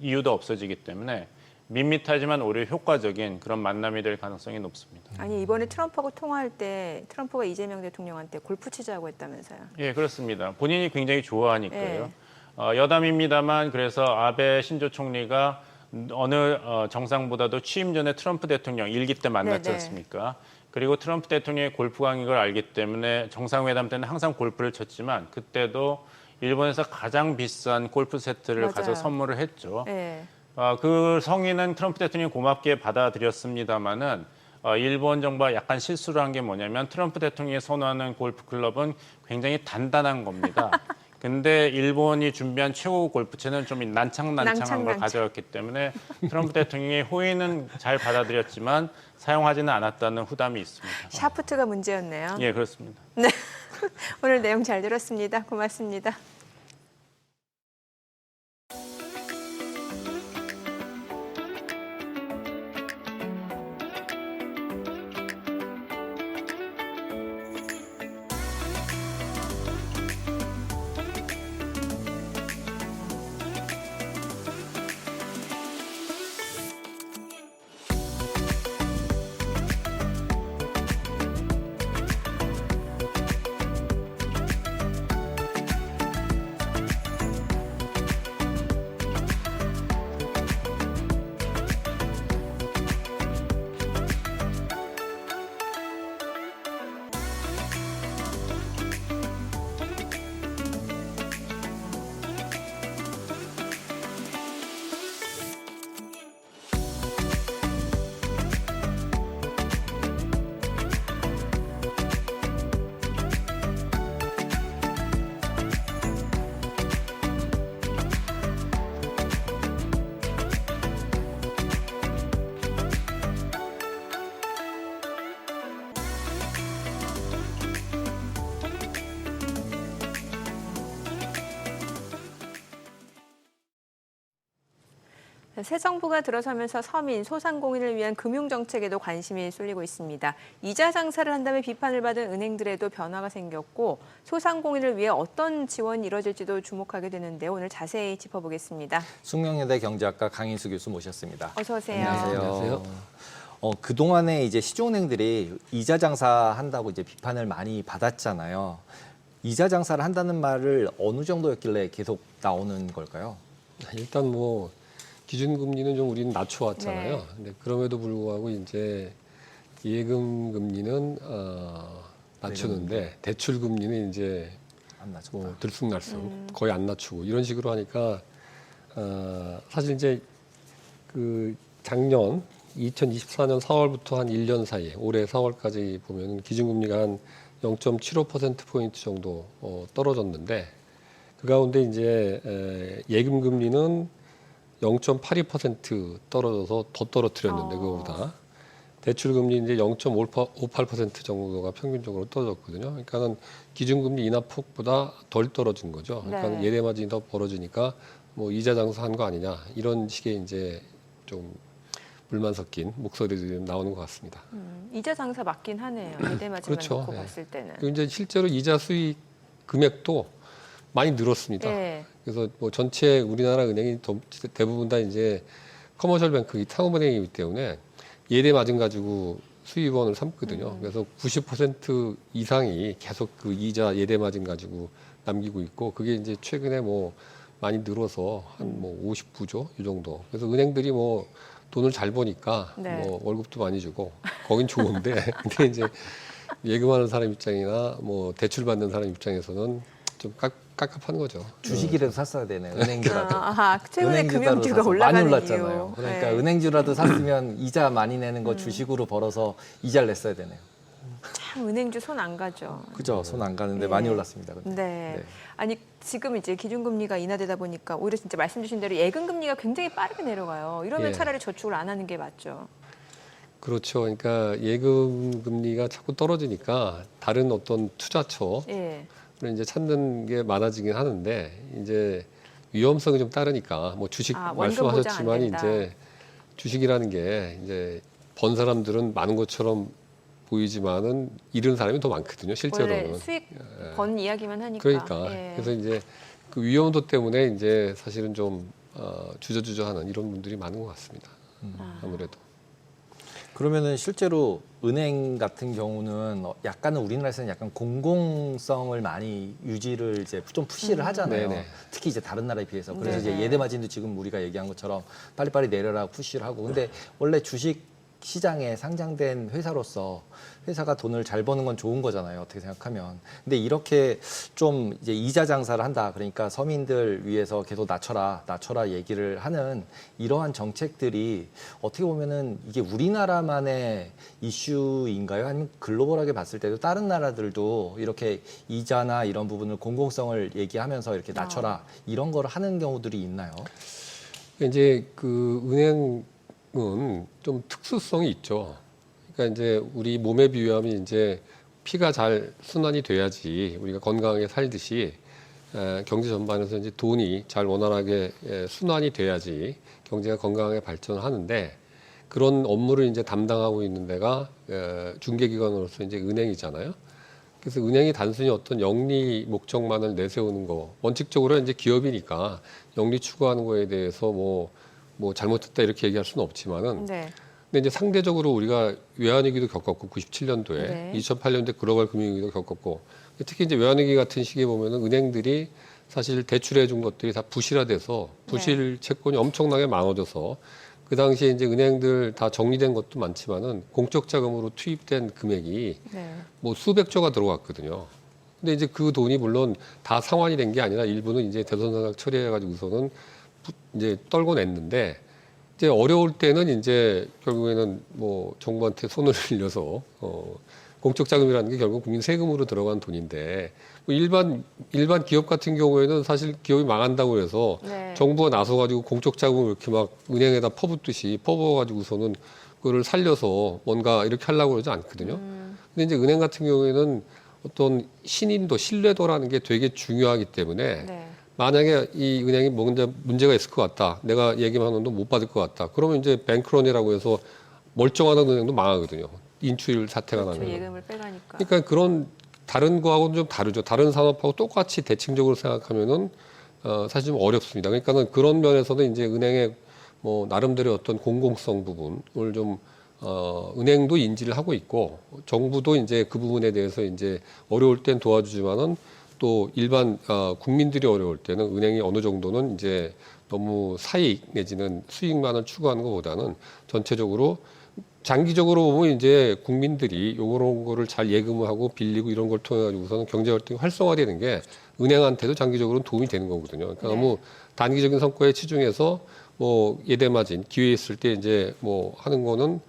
이유도 없어지기 때문에 밋밋하지만 오히려 효과적인 그런 만남이 될 가능성이 높습니다. 아니 이번에 트럼프하고 통화할 때 트럼프가 이재명 대통령한테 골프 치자고 했다면서요? 예, 그렇습니다. 본인이 굉장히 좋아하니까요. 예. 여담입니다만 그래서 아베 신조 총리가 어느 정상보다도 취임 전에 트럼프 대통령 일기 때 만났지 네네. 않습니까? 그리고 트럼프 대통령이 골프광인 걸 알기 때문에 정상회담 때는 항상 골프를 쳤지만 그때도 일본에서 가장 비싼 골프 세트를 맞아요. 가서 선물을 했죠. 네. 그 성의는 트럼프 대통령이 고맙게 받아들였습니다마는 일본 정부가 약간 실수를 한 게 뭐냐면 트럼프 대통령이 선호하는 골프 클럽은 굉장히 단단한 겁니다. 근데 일본이 준비한 최고 골프채는 좀 난창난 걸 가져왔기 때문에 트럼프 대통령이 호의는 잘 받아들였지만 사용하지는 않았다는 후담이 있습니다. 샤프트가 문제였네요. 예, 그렇습니다. 오늘 내용 잘 들었습니다. 고맙습니다. 새 정부가 들어서면서 서민, 소상공인을 위한 금융정책에도 관심이 쏠리고 있습니다. 이자 장사를 한다며 비판을 받은 은행들에도 변화가 생겼고 소상공인을 위해 어떤 지원이 이뤄질지도 주목하게 되는데 오늘 자세히 짚어보겠습니다. 숙명여대 경제학과 강인수 교수 모셨습니다. 어서 오세요. 안녕하세요. 안녕하세요. 그동안에 이제 시중은행들이 이자 장사한다고 이제 비판을 많이 받았잖아요. 이자 장사를 한다는 말을 어느 정도였길래 계속 나오는 걸까요? 일단 뭐 기준금리는 좀 우리는 낮춰왔잖아요. 네. 근데 그럼에도 불구하고 이제 예금 금리는 낮추는데 대출 금리는 이제 안 낮췄다. 뭐 들쑥날쑥 거의 안 낮추고 이런 식으로 하니까 사실 이제 그 작년 2024년 4월부터 한 1년 사이에 올해 4월까지 보면 기준금리가 한 0.75%포인트 정도 떨어졌는데 그 가운데 이제 예금 금리는 0.82% 떨어져서 더 떨어뜨렸는데 그거보다 대출 금리 이제 0.58% 정도가 평균적으로 떨어졌거든요. 그러니까는 기준금리 인하폭보다 덜 떨어진 거죠. 그러니까 네. 예대 마진이 더 벌어지니까 뭐 이자 장사한 거 아니냐 이런 식의 이제 좀 불만 섞인 목소리들이 나오는 것 같습니다. 이자 장사 맞긴 하네요. 예대마진만 그렇죠. 놓고 네. 봤을 때는. 그리고 이제 실제로 이자 수익 금액도 많이 늘었습니다. 네. 그래서 뭐 전체 우리나라 은행이 대부분 다 이제 커머셜 뱅크 상업은행이기 때문에 예대 마진 가지고 수입원을 삼거든요. 그래서 90% 이상이 계속 그 이자 예대 마진 가지고 남기고 있고 그게 이제 최근에 뭐 많이 늘어서 한 뭐 59조 이 정도. 그래서 은행들이 뭐 돈을 잘 버니까 네. 뭐 월급도 많이 주고 거긴 좋은데 근데 이제 예금하는 사람 입장이나 뭐 대출 받는 사람 입장에서는 좀 깝깝한 거죠. 주식이라도 샀어야 되네요. 은행주라도. 최근에 은행주라도 금융주가 사서 올라가는 많이 올랐잖아요. 이유. 그러니까 네. 은행주라도 샀으면 이자 많이 내는 거 주식으로 벌어서 이자를 냈어야 되네요. 참 은행주 손 안 가죠. 그죠? 손 안 가는데 네. 많이 올랐습니다. 근데. 네. 네. 아니 지금 이제 기준금리가 인하되다 보니까 오히려 진짜 말씀 주신 대로 예금금리가 굉장히 빠르게 내려가요. 이러면 예. 차라리 저축을 안 하는 게 맞죠. 그렇죠. 그러니까 예금 금리가 자꾸 떨어지니까 다른 어떤 투자처 예. 이제 찾는 게 많아지긴 하는데 이제 위험성이 좀 따르니까 뭐 주식 원금 보장 안 말씀하셨지만 된다. 이제 주식이라는 게 이제 번 사람들은 많은 것처럼 보이지만은 잃은 사람이 더 많거든요. 원래 실제로는. 수익 번 이야기만 하니까. 그러니까 예. 그래서 이제 그 위험도 때문에 이제 사실은 좀 주저주저하는 이런 분들이 많은 것 같습니다. 아무래도. 그러면은 실제로 은행 같은 경우는 약간은 우리나라에서는 약간 공공성을 많이 유지를 이제 좀 푸시를 하잖아요. 네네. 특히 이제 다른 나라에 비해서. 그래서 네네. 이제 예대 마진도 지금 우리가 얘기한 것처럼 빨리빨리 내려라 푸시를 하고. 근데 원래 주식 시장에 상장된 회사로서 회사가 돈을 잘 버는 건 좋은 거잖아요. 어떻게 생각하면. 근데 이렇게 좀 이제 이자 장사를 한다. 그러니까 서민들 위해서 계속 낮춰라 얘기를 하는 이러한 정책들이 어떻게 보면은 이게 우리나라만의 이슈인가요? 아니면 글로벌하게 봤을 때도 다른 나라들도 이렇게 이자나 이런 부분을 공공성을 얘기하면서 이렇게 낮춰라 이런 걸 하는 경우들이 있나요? 이제 그 은행은 좀 특수성이 있죠. 그러니까 이제 우리 몸에 비유하면 이제 피가 잘 순환이 돼야지 우리가 건강하게 살듯이 경제 전반에서 이제 돈이 잘 원활하게 순환이 돼야지 경제가 건강하게 발전하는데 그런 업무를 이제 담당하고 있는 데가 중개기관으로서 이제 은행이잖아요. 그래서 은행이 단순히 어떤 영리 목적만을 내세우는 거 원칙적으로 이제 기업이니까 영리 추구하는 거에 대해서 뭐 잘못했다 이렇게 얘기할 수는 없지만은 네. 근데 이제 상대적으로 우리가 외환위기도 겪었고 97년도에 네. 2008년도에 글로벌 금융위기도 겪었고 특히 이제 외환위기 같은 시기에 보면은 은행들이 사실 대출해 준 것들이 다 부실화돼서 부실 채권이 엄청나게 많아져서 그 당시에 이제 은행들 다 정리된 것도 많지만은 공적 자금으로 투입된 금액이 네. 뭐 수백조가 들어갔거든요. 근데 이제 그 돈이 물론 다 상환이 된 게 아니라 일부는 이제 대손상각 처리해가지고서는 이제 떨고 냈는데 이제 어려울 때는 이제 결국에는 뭐 정부한테 손을 빌려서 공적 자금이라는 게 결국 국민 세금으로 들어간 돈인데 뭐 일반 기업 같은 경우에는 사실 기업이 망한다고 해서 네. 정부가 나서가지고 공적 자금을 이렇게 막 은행에다 퍼붓듯이 퍼부어가지고서는 그거를 살려서 뭔가 이렇게 하려고 그러지 않거든요. 근데 이제 은행 같은 경우에는 어떤 신인도 신뢰도라는 게 되게 중요하기 때문에 네. 만약에 이 은행이 문제가 있을 것 같다. 내가 얘기만 하는 돈 못 받을 것 같다. 그러면 이제 뱅크런이라고 해서 멀쩡한 은행도 망하거든요. 인출 사태가 그렇죠. 나면. 예금을 빼가니까. 그러니까 그런 다른 거하고는 좀 다르죠. 다른 산업하고 똑같이 대칭적으로 생각하면은 사실 좀 어렵습니다. 그러니까는 그런 면에서는 이제 은행의 뭐 나름대로 어떤 공공성 부분을 좀 은행도 인지를 하고 있고 정부도 이제 그 부분에 대해서 이제 어려울 땐 도와주지만은 또 일반 국민들이 어려울 때는 은행이 어느 정도는 이제 너무 사익 내지는 수익만을 추구하는 것보다는 전체적으로 장기적으로 보면 이제 국민들이 요런 거를 잘 예금하고 빌리고 이런 걸 통해 가지고서는 경제 활동이 활성화되는 게 은행한테도 장기적으로는 도움이 되는 거거든요. 그러니까 너무 단기적인 성과에 치중해서 뭐 예대마진 기회 있을 때 이제 뭐 하는 거는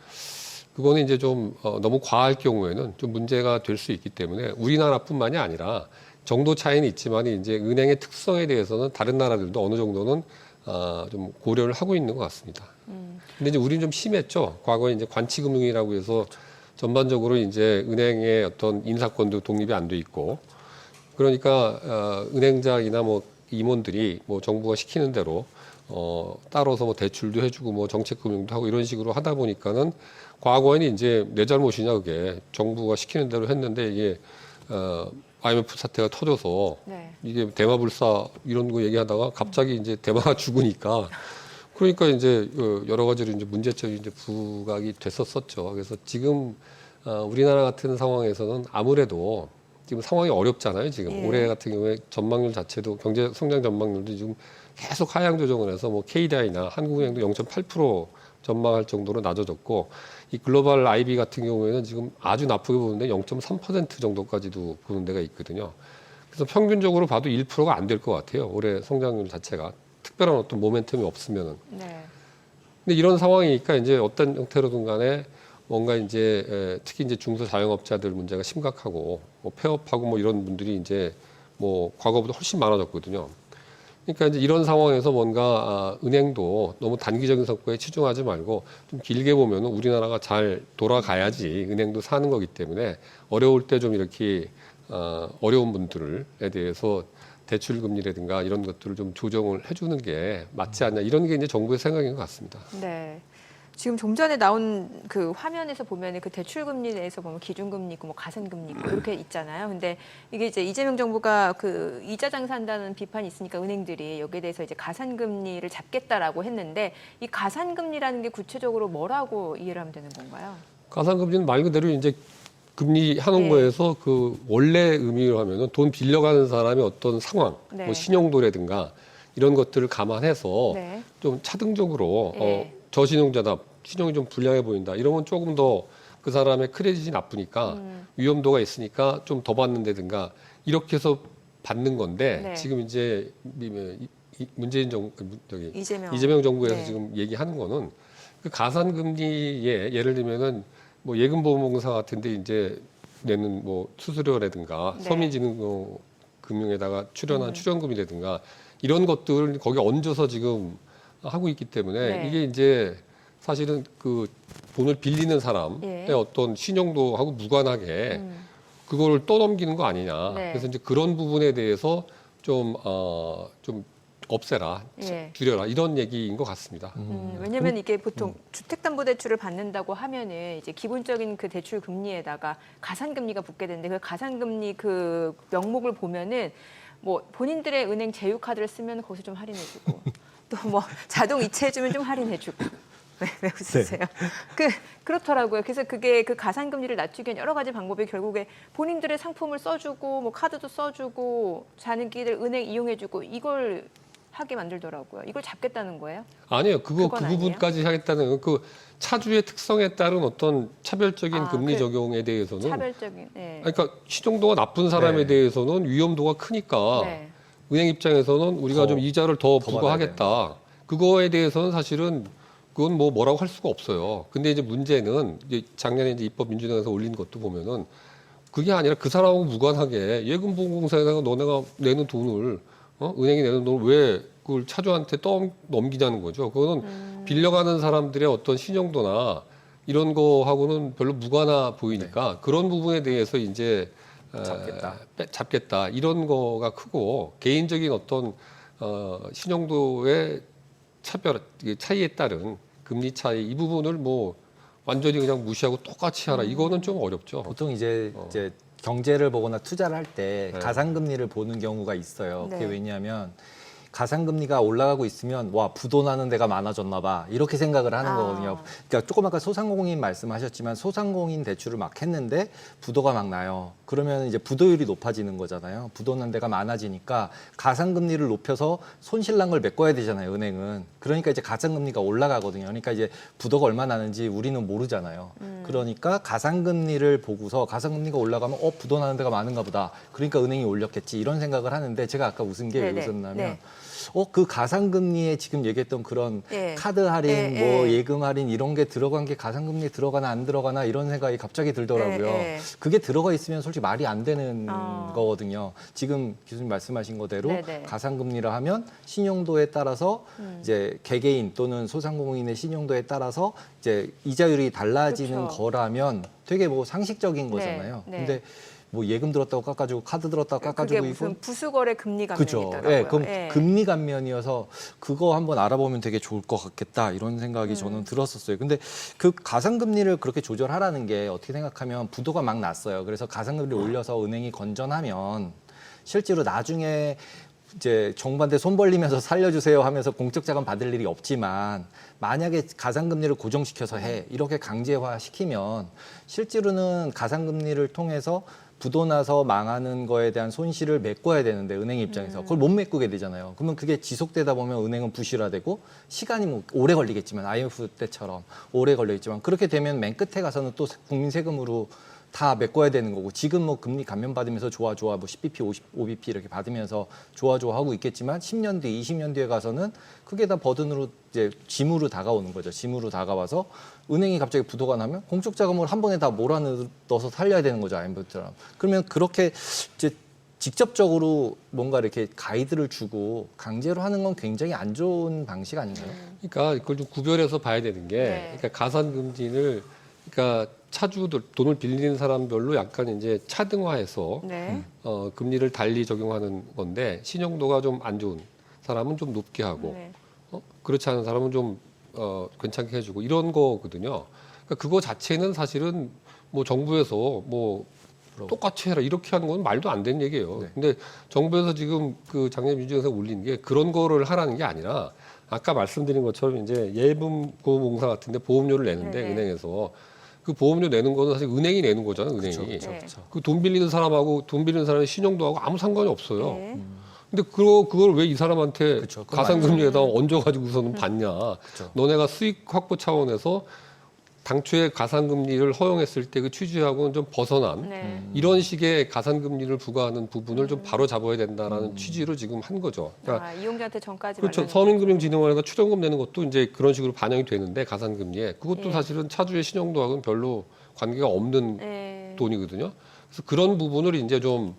그거는 이제 좀 너무 과할 경우에는 좀 문제가 될 수 있기 때문에 우리나라뿐만이 아니라 정도 차이는 있지만 이제 은행의 특성에 대해서는 다른 나라들도 어느 정도는 좀 고려를 하고 있는 것 같습니다. 근데 이제 우리는 좀 심했죠. 과거에 이제 관치금융이라고 해서 전반적으로 이제 은행의 어떤 인사권도 독립이 안 돼 있고 그러니까 은행장이나 뭐 임원들이 뭐 정부가 시키는 대로 따라서 뭐 대출도 해주고 뭐 정책금융도 하고 이런 식으로 하다 보니까는 과거에는 이제 내 잘못이냐 그게 정부가 시키는 대로 했는데 이게 IMF 사태가 터져서 이게 대마불사 이런 거 얘기하다가 갑자기 이제 대마가 죽으니까 그러니까 이제 여러 가지로 이제 문제점이 이제 부각이 됐었었죠. 그래서 지금 우리나라 같은 상황에서는 아무래도 지금 상황이 어렵잖아요. 지금 올해 같은 경우에 전망률 자체도 경제 성장 전망률도 지금 계속 하향 조정을 해서 뭐 KDI나 한국은행도 0.8% 전망할 정도로 낮아졌고 이 글로벌 IB 같은 경우에는 지금 아주 나쁘게 보는데 0.3% 정도까지도 보는 데가 있거든요. 그래서 평균적으로 봐도 1%가 안 될 것 같아요. 올해 성장률 자체가 특별한 어떤 모멘텀이 없으면은. 근데 이런 상황이니까 이제 어떤 형태로든 간에 뭔가 이제 특히 이제 중소자영업자들 문제가 심각하고 뭐 폐업하고 뭐 이런 분들이 이제 뭐 과거보다 훨씬 많아졌거든요. 그러니까 이제 이런 상황에서 뭔가 은행도 너무 단기적인 성과에 치중하지 말고 좀 길게 보면은 우리나라가 잘 돌아가야지 은행도 사는 거기 때문에 어려울 때 좀 이렇게 어려운 분들에 대해서 대출 금리라든가 이런 것들을 좀 조정을 해주는 게 맞지 않냐 이런 게 이제 정부의 생각인 것 같습니다. 네. 지금 좀 전에 나온 그 화면에서 보면 그 대출금리 내에서 보면 기준금리 있고 뭐 가산금리 있고 이렇게 있잖아요. 근데 이게 이제 이재명 정부가 그 이자 장사한다는 비판이 있으니까 은행들이 여기에 대해서 이제 가산금리를 잡겠다라고 했는데 이 가산금리라는 게 구체적으로 뭐라고 이해를 하면 되는 건가요? 가산금리는 말 그대로 이제 금리 하는 거에서 그 원래 의미로 하면은 돈 빌려가는 사람의 어떤 상황, 뭐 신용도라든가 이런 것들을 감안해서 좀 차등적으로 저신용자다, 신용이 좀 불량해 보인다. 이러면 조금 더 그 사람의 크레딧이 나쁘니까 위험도가 있으니까 좀 더 받는다든가 이렇게 해서 받는 건데 지금 이제 문재인 이재명 정부에서 지금 얘기하는 거는 그 가산금리에 예를 들면은 뭐 예금보험공사 같은데 이제 내는 뭐 수수료라든가 서민진흥금융에다가 출연한 출연금이라든가 이런 것들을 거기에 얹어서 지금 하고 있기 때문에 이게 이제 사실은 그 돈을 빌리는 사람의 어떤 신용도하고 무관하게 그거를 떠넘기는 거 아니냐. 그래서 이제 그런 부분에 대해서 좀 없애라, 줄여라 이런 얘기인 것 같습니다. 왜냐하면 이게 보통 주택담보대출을 받는다고 하면은 이제 기본적인 그 대출 금리에다가 가산금리가 붙게 되는데 그 가산금리 그 명목을 보면은 뭐 본인들의 은행 제휴카드를 쓰면 거기서 좀 할인해주고 또 뭐 자동 이체해주면 좀 할인해주고. 왜 웃으세요? 그렇더라고요. 그래서 그게 그 가산금리를 낮추기 위한 여러 가지 방법이 결국에 본인들의 상품을 써주고 뭐 카드도 써주고 자기들 은행 이용해주고 이걸 하게 만들더라고요. 이걸 잡겠다는 거예요? 아니요. 그 부분까지 하겠다는 그 차주의 특성에 따른 어떤 차별적인 금리 적용에 대해서는 차별적인. 그러니까 신용도가 나쁜 사람에 대해서는 위험도가 크니까 은행 입장에서는 우리가 좀 이자를 더 부과하겠다. 그거에 대해서는 사실은 그건 뭐라고 할 수가 없어요. 근데 이제 문제는 이제 작년에 이제 입법민주당에서 올린 것도 보면은 그게 아니라 그 사람하고 무관하게 예금보험공사에다가 너네가 내는 돈을 은행이 내는 돈을 왜 그걸 차주한테 넘기자는 거죠. 그거는 빌려가는 사람들의 어떤 신용도나 이런 거하고는 별로 무관하 보이니까 그런 부분에 대해서 이제 잡겠다 이런 거가 크고 개인적인 어떤 신용도의 차이에 따른 금리 차이 이 부분을 뭐 완전히 그냥 무시하고 똑같이 하라 이거는 좀 어렵죠. 보통 이제 경제를 보거나 투자를 할 때 가산금리를 보는 경우가 있어요. 그게 왜냐하면 가상금리가 올라가고 있으면 와 부도 나는 데가 많아졌나 봐 이렇게 생각을 하는 거거든요. 그러니까 조금 아까 소상공인 말씀하셨지만 소상공인 대출을 막 했는데 부도가 막 나요. 그러면 이제 부도율이 높아지는 거잖아요. 부도 난 데가 많아지니까 가상금리를 높여서 손실 난 걸 메꿔야 되잖아요, 은행은. 그러니까 이제 가상금리가 올라가거든요. 그러니까 이제 부도가 얼마 나는지 우리는 모르잖아요. 그러니까 가상금리를 보고서 가상금리가 올라가면 부도 나는 데가 많은가 보다. 그러니까 은행이 올렸겠지 이런 생각을 하는데 제가 아까 웃은 게 왜 네네. 웃었냐면 네. 그 가상금리에 지금 얘기했던 그런 예. 카드 할인, 예, 뭐 예. 예금 할인 이런 게 들어간 게 가상금리에 들어가나 안 들어가나 이런 생각이 갑자기 들더라고요. 예, 예. 그게 들어가 있으면 솔직히 말이 안 되는 어. 거거든요. 지금 교수님 말씀하신 거대로 네네. 가상금리라 하면 신용도에 따라서 이제 개개인 또는 소상공인의 신용도에 따라서 이제 이자율이 달라지는 그렇죠. 거라면 되게 뭐 상식적인 거잖아요. 네. 근데 뭐 예금 들었다고 깎아주고 카드 들었다고 그게 깎아주고 무슨 부수거래 금리 감면이 그죠. 있더라고요. 예, 그럼 예. 금리 감면이어서 그거 한번 알아보면 되게 좋을 것 같겠다 이런 생각이 저는 들었었어요. 근데 그 가상금리를 그렇게 조절하라는 게 어떻게 생각하면 부도가 막 났어요. 그래서 가상금리를 올려서 은행이 건전하면 실제로 나중에 이제 정부한테 손 벌리면서 살려주세요 하면서 공적 자금 받을 일이 없지만 만약에 가상금리를 고정시켜서 이렇게 강제화 시키면 실제로는 가상금리를 통해서 부도 나서 망하는 거에 대한 손실을 메꿔야 되는데 은행 입장에서 그걸 못 메꾸게 되잖아요. 그러면 그게 지속되다 보면 은행은 부실화되고 시간이 뭐 오래 걸리겠지만 IMF 때처럼 오래 걸리겠지만 그렇게 되면 맨 끝에 가서는 또 국민 세금으로 다 메꿔야 되는 거고 지금 뭐 금리 감면 받으면서 좋아 뭐 10bp, 55bp 이렇게 받으면서 좋아 하고 있겠지만 10년 뒤, 20년 뒤에 가서는 그게 다 버든으로 이제 짐으로 다가오는 거죠. 짐으로 다가와서 은행이 갑자기 부도가 나면 공적 자금을 한 번에 다 몰아넣어서 살려야 되는 거죠. IMF처럼. 그러면 그렇게 이제 직접적으로 뭔가 이렇게 가이드를 주고 강제로 하는 건 굉장히 안 좋은 방식 아닌가요? 그러니까 그걸 좀 구별해서 봐야 되는 게, 네. 그러니까 가산금리를, 그러니까 차주들, 돈을 빌리는 사람별로 약간 이제 차등화해서 네. 금리를 달리 적용하는 건데, 신용도가 좀 안 좋은 사람은 좀 높게 하고, 네. 그렇지 않은 사람은 좀 괜찮게 해주고 이런 거거든요. 그러니까 그거 자체는 사실은 뭐 정부에서 뭐 똑같이 해라 이렇게 하는 건 말도 안 되는 얘기예요. 네. 근데 정부에서 지금 그 작년 민주정에서 올린 게 그런 거를 하라는 게 아니라 아까 말씀드린 것처럼 이제 예금보험공사 같은데 보험료를 내는데 네네. 은행에서 그 보험료 내는 거는 사실 은행이 내는 거잖아요. 은행이. 그렇죠, 네. 그렇죠. 그 돈 빌리는 사람하고 돈 빌리는 사람의 신용도하고 아무 상관이 없어요. 네. 근데 그걸 왜 이 사람한테 그쵸, 그건 가상금리에다 얹어가지고서는 받냐. 그쵸. 너네가 수익 확보 차원에서 당초에 가상금리를 허용했을 때 그 취지하고는 좀 벗어난 네. 이런 식의 가상금리를 부과하는 부분을 좀 바로 잡아야 된다라는 취지로 지금 한 거죠. 그러니까 이용자한테 전까지 그렇죠. 말하는 서민금융진흥원에서 추정금 내는 것도 이제 그런 식으로 반영이 되는데 가상금리에 그것도 예. 사실은 차주의 신용도하고는 별로 관계가 없는 네. 돈이거든요. 그래서 그런 부분을 이제 좀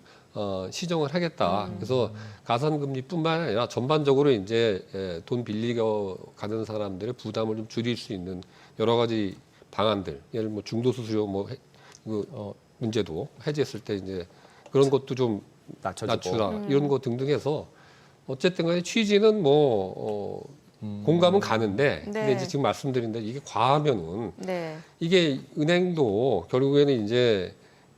시정을 하겠다. 그래서 가산금리뿐만 아니라 전반적으로 이제 돈 빌리러 가는 사람들의 부담을 좀 줄일 수 있는 여러 가지 방안들, 예를 뭐 중도 수수료 뭐 문제도 해제했을 때 이제 그런 것도 좀 낮춰주고. 낮추라 이런 거 등등 해서 어쨌든간에 취지는 뭐 공감은 가는데 네. 근데 이제 지금 말씀드린 대로 이게 과하면은 네. 이게 은행도 결국에는 이제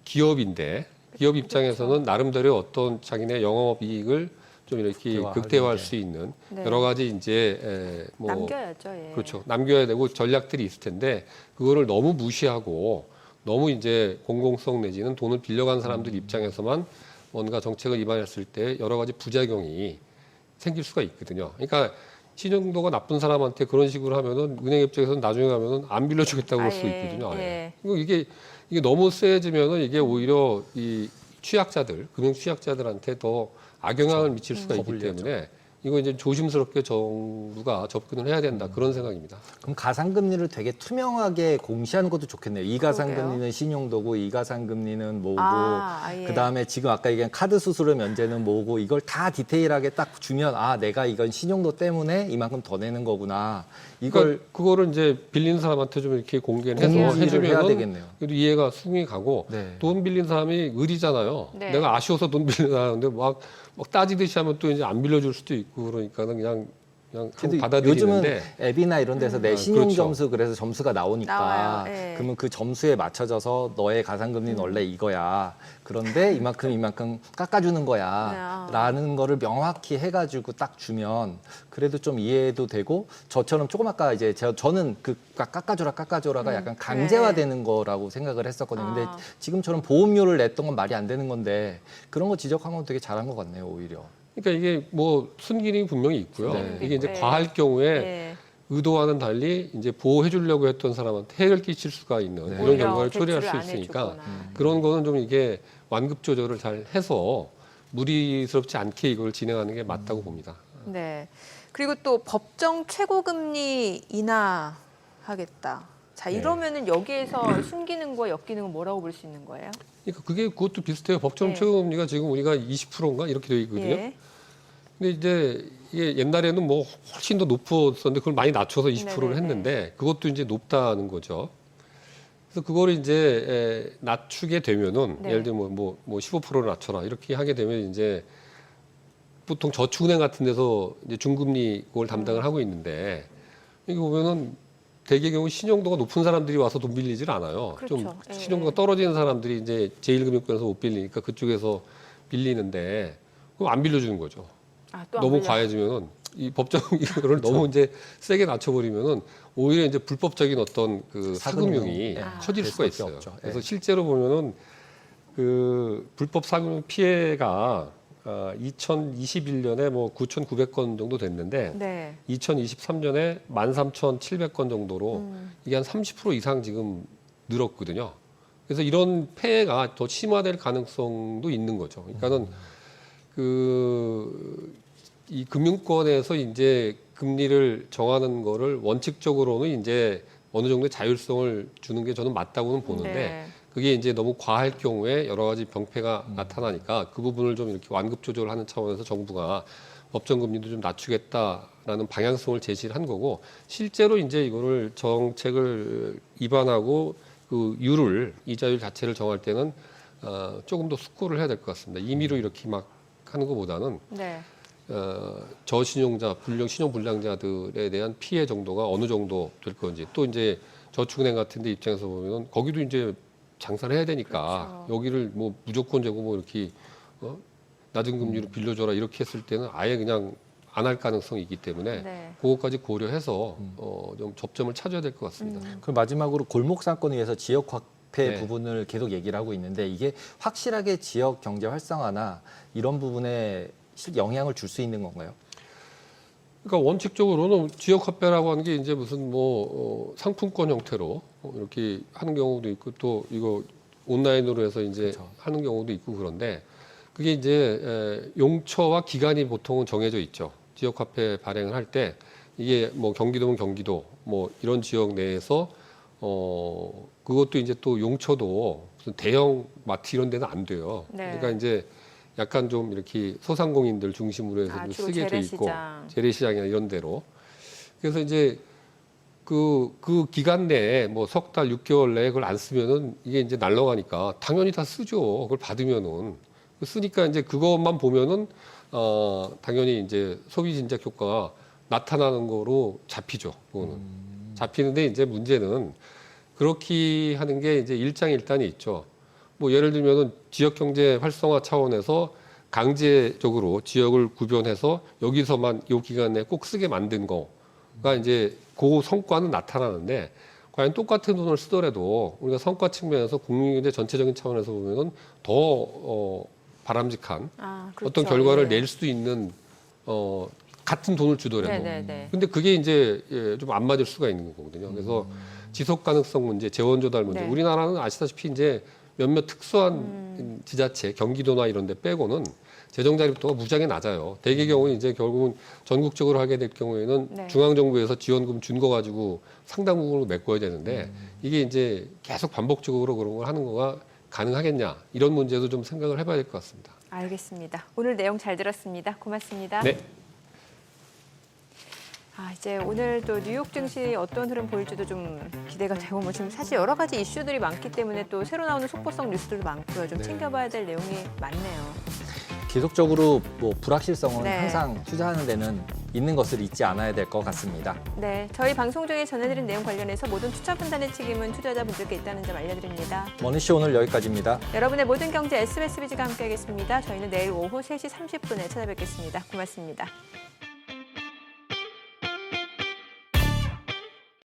기업인데 기업 입장에서는 나름대로 어떤 자기네 영업 이익을 좀 이렇게 극대화할 수 있는 네. 여러 가지 이제 뭐 남겨야죠. 예. 그렇죠. 남겨야 되고 전략들이 있을 텐데 그거를 너무 무시하고 너무 이제 공공성 내지는 돈을 빌려간 사람들 입장에서만 뭔가 정책을 입안했을 때 여러 가지 부작용이 생길 수가 있거든요. 그러니까 신용도가 나쁜 사람한테 그런 식으로 하면은 은행 입장에서는 나중에 가면은 안 빌려주겠다고 할 수 있거든요. 아예. 이게 너무 세지면은 이게 오히려 이 취약자들, 금융 취약자들한테 더 악영향을 미칠 수가 있기 때문에 이거 이제 조심스럽게 정부가 접근을 해야 된다 그런 생각입니다. 그럼 가상금리를 되게 투명하게 공시하는 것도 좋겠네요. 이 가상금리는 신용도고 이 가상금리는 뭐고 예. 그다음에 지금 아까 얘기한 카드 수수료 면제는 뭐고 이걸 다 디테일하게 딱 주면 내가 이건 신용도 때문에 이만큼 더 내는 거구나. 이걸 그거를 이제 빌리는 사람한테 좀 이렇게 공개를 해서 공지를 해야 해주면 되겠네요. 그래도 이해가 승이 가고 네. 돈 빌린 사람이 의리잖아요. 네. 내가 아쉬워서 돈 빌리는 사람인데 막 따지듯이 하면 또 이제 안 빌려줄 수도 있고 그러니까는 그냥 그냥 근데 받아들이는데 요즘은 앱이나 이런 데서 내 신용 그렇죠. 점수 그래서 점수가 나오니까 나와요. 예. 그러면 그 점수에 맞춰져서 너의 가산금리는 원래 이거야. 그런데 이만큼 깎아주는 거야라는 거를 명확히 해가지고 딱 주면 그래도 좀 이해도 되고 저처럼 조금 아까 이제 저는 그 깎아줘라가 약간 강제화되는 거라고 생각을 했었거든요. 근데 지금처럼 보험료를 냈던 건 말이 안 되는 건데 그런 거 지적한 건 되게 잘한 것 같네요, 오히려. 그러니까 이게 뭐 순기능이 분명히 있고요. 네. 이게 이제 네. 과할 경우에 네. 의도와는 달리 이제 보호해 주려고 했던 사람한테 해를 끼칠 수가 있는 네. 이런 오히려 결과를 대출을 초래할 안 수 있으니까 해주거나. 그런 거는 좀 이게 완급 조절을 잘 해서 무리스럽지 않게 이걸 진행하는 게 맞다고 봅니다. 네. 그리고 또 법정 최고금리 인하하겠다. 자, 네. 이러면은 여기에서 순기능과 역기능은 뭐라고 볼 수 있는 거예요? 그러니까 그것도 비슷해요. 법정 네. 최고금리가 지금 우리가 20%인가 이렇게 되어 있거든요. 예. 근데 이제 이게 옛날에는 뭐 훨씬 더 높았었는데 그걸 많이 낮춰서 20%를 네네네. 했는데 그것도 이제 높다는 거죠. 그래서 그거를 이제 낮추게 되면은 네. 예를 들면 뭐 15%를 낮춰라 이렇게 하게 되면 이제 보통 저축은행 같은 데서 이제 중금리 그걸 담당을 하고 있는데 여기 보면은 대개 경우 신용도가 높은 사람들이 와서 돈 빌리질 않아요. 좀 그렇죠. 예, 신용도가 예. 떨어지는 사람들이 이제 제1금융권에서 못 빌리니까 그쪽에서 빌리는데 그럼 안 빌려주는 거죠. 아, 또안 너무 빌려. 과해지면은 이 법정 이거를 너무 이제 세게 낮춰버리면은 오히려 이제 불법적인 어떤 그 사금융이 네. 커질 될 수가 수밖에 있어요. 없죠. 그래서 네. 실제로 보면은 그 불법 사금융 피해가 2021년에 뭐 9,900건 정도 됐는데 네. 2023년에 13,700건 정도로 이게 한 30% 이상 지금 늘었거든요. 그래서 이런 폐해가 더 심화될 가능성도 있는 거죠. 그러니까는 이 금융권에서 이제 금리를 정하는 거를 원칙적으로는 이제 어느 정도의 자율성을 주는 게 저는 맞다고는 보는데 네. 그게 이제 너무 과할 경우에 여러 가지 병폐가 나타나니까 그 부분을 좀 이렇게 완급 조절하는 차원에서 정부가 법정 금리도 좀 낮추겠다라는 방향성을 제시를 한 거고 실제로 이제 이거를 정책을 입안하고 그 이자율 자체를 정할 때는 조금 더 숙고를 해야 될 것 같습니다. 임의로 이렇게 막 하는 것보다는 네. 저신용자, 신용불량자들에 대한 피해 정도가 어느 정도 될 건지 또 이제 저축은행 같은 데 입장에서 보면은 거기도 이제 장사를 해야 되니까 그렇죠. 여기를 뭐 무조건 재고 뭐 이렇게 낮은 금리로 빌려줘라 이렇게 했을 때는 아예 그냥 안 할 가능성이 있기 때문에 네. 그것까지 고려해서 좀 접점을 찾아야 될 것 같습니다. 그럼 마지막으로 골목 상권을 위해서 지역 화폐 네. 부분을 계속 얘기를 하고 있는데 이게 확실하게 지역 경제 활성화나 이런 부분에 영향을 줄 수 있는 건가요? 그러니까 원칙적으로는 지역 화폐라고 하는 게 이제 무슨 상품권 형태로 이렇게 하는 경우도 있고 또 이거 온라인으로 해서 이제 그렇죠. 하는 경우도 있고 그런데 그게 이제 용처와 기간이 보통은 정해져 있죠. 지역 화폐 발행을 할 때 이게 뭐 경기도면 경기도 뭐 이런 지역 내에서 그것도 이제 또 용처도 무슨 대형 마트 이런 데는 안 돼요. 네. 그러니까 이제 약간 좀 이렇게 소상공인들 중심으로 해서 좀 주로 쓰게 돼 있고 재래시장. 재래시장이나 이런 데로 그래서 이제 그 기간 내에 뭐 석 달, 6개월 내에 그걸 안 쓰면은 이게 이제 날라가니까 당연히 다 쓰죠. 그걸 받으면은 쓰니까 이제 그것만 보면은 당연히 이제 소비 진작 효과가 나타나는 거로 잡히죠. 그거는 잡히는데 이제 문제는 그렇게 하는 게 이제 일장일단이 있죠. 뭐 예를 들면은 지역 경제 활성화 차원에서 강제적으로 지역을 구별해서 여기서만 이 기간 내에 꼭 쓰게 만든 거가 이제 그 성과는 나타나는데 과연 똑같은 돈을 쓰더라도 우리가 성과 측면에서 국민경제 전체적인 차원에서 보면은 더 바람직한 그렇죠. 어떤 결과를 예. 낼 수 있는 같은 돈을 주더라도 네네네. 근데 그게 이제 좀 안 맞을 수가 있는 거거든요. 그래서 지속 가능성 문제, 재원 조달 문제. 네. 우리나라는 아시다시피 이제 몇몇 특수한 지자체, 경기도나 이런 데 빼고는 재정 자립도가 무지하게 낮아요. 대개 경우는 이제 결국은 전국적으로 하게 될 경우에는 네. 중앙정부에서 지원금 준 거 가지고 상당 부분을 메꿔야 되는데 이게 이제 계속 반복적으로 그런 걸 하는 거가 가능하겠냐 이런 문제도 좀 생각을 해봐야 될 것 같습니다. 알겠습니다. 오늘 내용 잘 들었습니다. 고맙습니다. 네. 이제 오늘 또 뉴욕 증시 어떤 흐름 보일지도 좀 기대가 되고 뭐 지금 사실 여러 가지 이슈들이 많기 때문에 또 새로 나오는 속보성 뉴스들도 많고요. 좀 네. 챙겨봐야 될 내용이 많네요. 계속적으로 뭐 불확실성은 네. 항상 투자하는 데는 있는 것을 잊지 않아야 될 것 같습니다. 네, 저희 방송 중에 전해드린 내용 관련해서 모든 투자 분단의 책임은 투자자분들께 있다는 점 알려드립니다. 머니쇼 오늘 여기까지입니다. 여러분의 모든 경제 SBS 비즈가 함께하겠습니다. 저희는 내일 오후 3시 30분에 찾아뵙겠습니다. 고맙습니다.